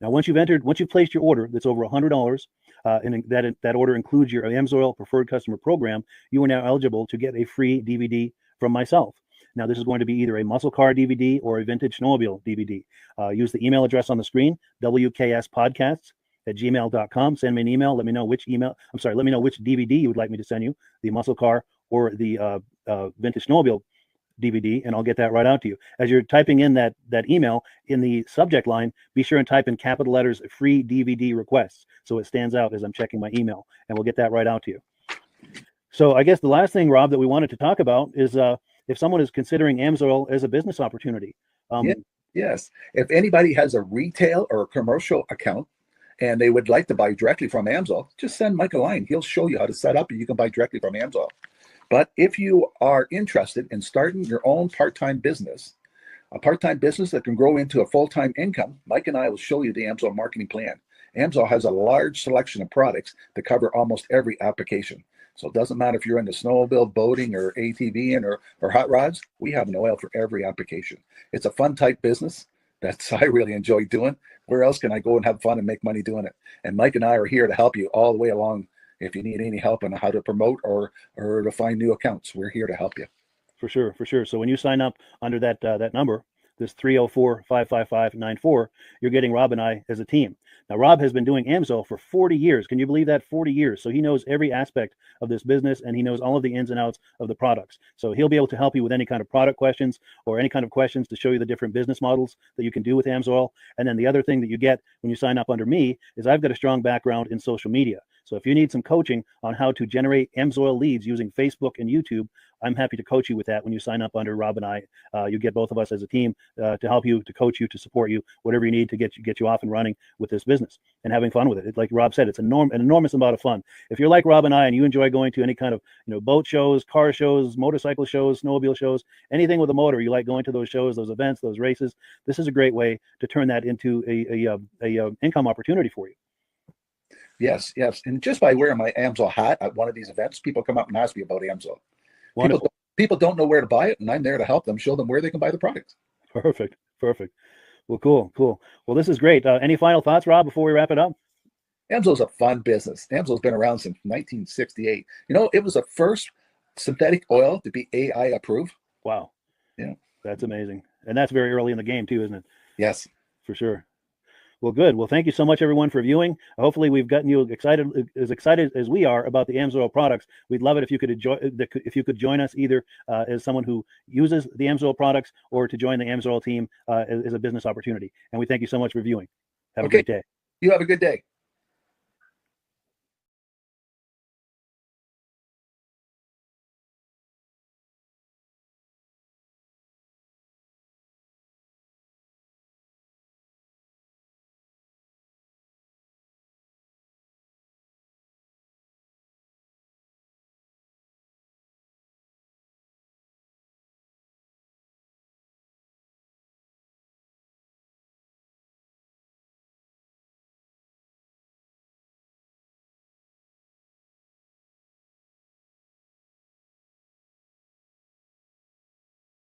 Speaker 1: Now, once you've placed your order that's over $100, and that order includes your AMSOIL preferred customer program, you are now eligible to get a free DVD from myself. Now, this is going to be either a muscle car DVD or a vintage snowmobile DVD. Use the email address on the screen, wkspodcasts@gmail.com. Send me an email. Let me know which DVD you would like me to send you, the muscle car or the vintage snowmobile DVD, and I'll get that right out to you. As you're typing in that email, in the subject line, be sure and type in capital letters free DVD requests, so it stands out as I'm checking my email, and we'll get that right out to you. So I guess the last thing, Rob, that we wanted to talk about is if someone is considering AMSOIL as a business opportunity.
Speaker 8: Yes. If anybody has a retail or a commercial account and they would like to buy directly from AMSOIL, just send Mike a line. He'll show you how to set up, and you can buy directly from AMSOIL. But if you are interested in starting your own part-time business, a part-time business that can grow into a full-time income, Mike and I will show you the AMSOIL marketing plan. AMSOIL has a large selection of products that cover almost every application. So it doesn't matter if you're into snowmobile, boating, or ATVing, or hot rods. We have an oil for every application. It's a fun type business that I really enjoy doing. Where else can I go and have fun and make money doing it? And Mike and I are here to help you all the way along. If you need any help on how to promote or to find new accounts, we're here to help you.
Speaker 1: For sure. So when you sign up under that number, this 304-555-94, you're getting Rob and I as a team. Now, Rob has been doing AMSOIL for 40 years. Can you believe that? 40 years. So he knows every aspect of this business, and he knows all of the ins and outs of the products. So he'll be able to help you with any kind of product questions or any kind of questions to show you the different business models that you can do with AMSOIL. And then the other thing that you get when you sign up under me is I've got a strong background in social media. So if you need some coaching on how to generate AMSOIL leads using Facebook and YouTube, I'm happy to coach you with that when you sign up under Rob and I. You get both of us as a team to help you, to coach you, to support you, whatever you need to get you off and running with this business and having fun with it. Like Rob said, it's an enormous amount of fun. If you're like Rob and I and you enjoy going to any kind of boat shows, car shows, motorcycle shows, snowmobile shows, anything with a motor, you like going to those shows, those events, those races, this is a great way to turn that into a income opportunity for you.
Speaker 8: Yes. And just by wearing my AMSOIL hat at one of these events, people come up and ask me about AMSOIL. People don't know where to buy it, and I'm there to help them, show them where they can buy the product.
Speaker 1: Perfect. Well, cool. Well, this is great. Any final thoughts, Rob, before we wrap it up?
Speaker 8: AMSOIL's a fun business. AMSOIL's been around since 1968. It was the first synthetic oil to be AI approved.
Speaker 1: Wow.
Speaker 8: Yeah.
Speaker 1: That's amazing. And that's very early in the game too, isn't it?
Speaker 8: Yes.
Speaker 1: For sure. Well, good. Well, thank you so much, everyone, for viewing. Hopefully, we've gotten you excited as we are about the AMSOIL products. We'd love it if you could join us either as someone who uses the AMSOIL products or to join the AMSOIL team as a business opportunity. And we thank you so much for viewing. Have a great day.
Speaker 8: You have a good day.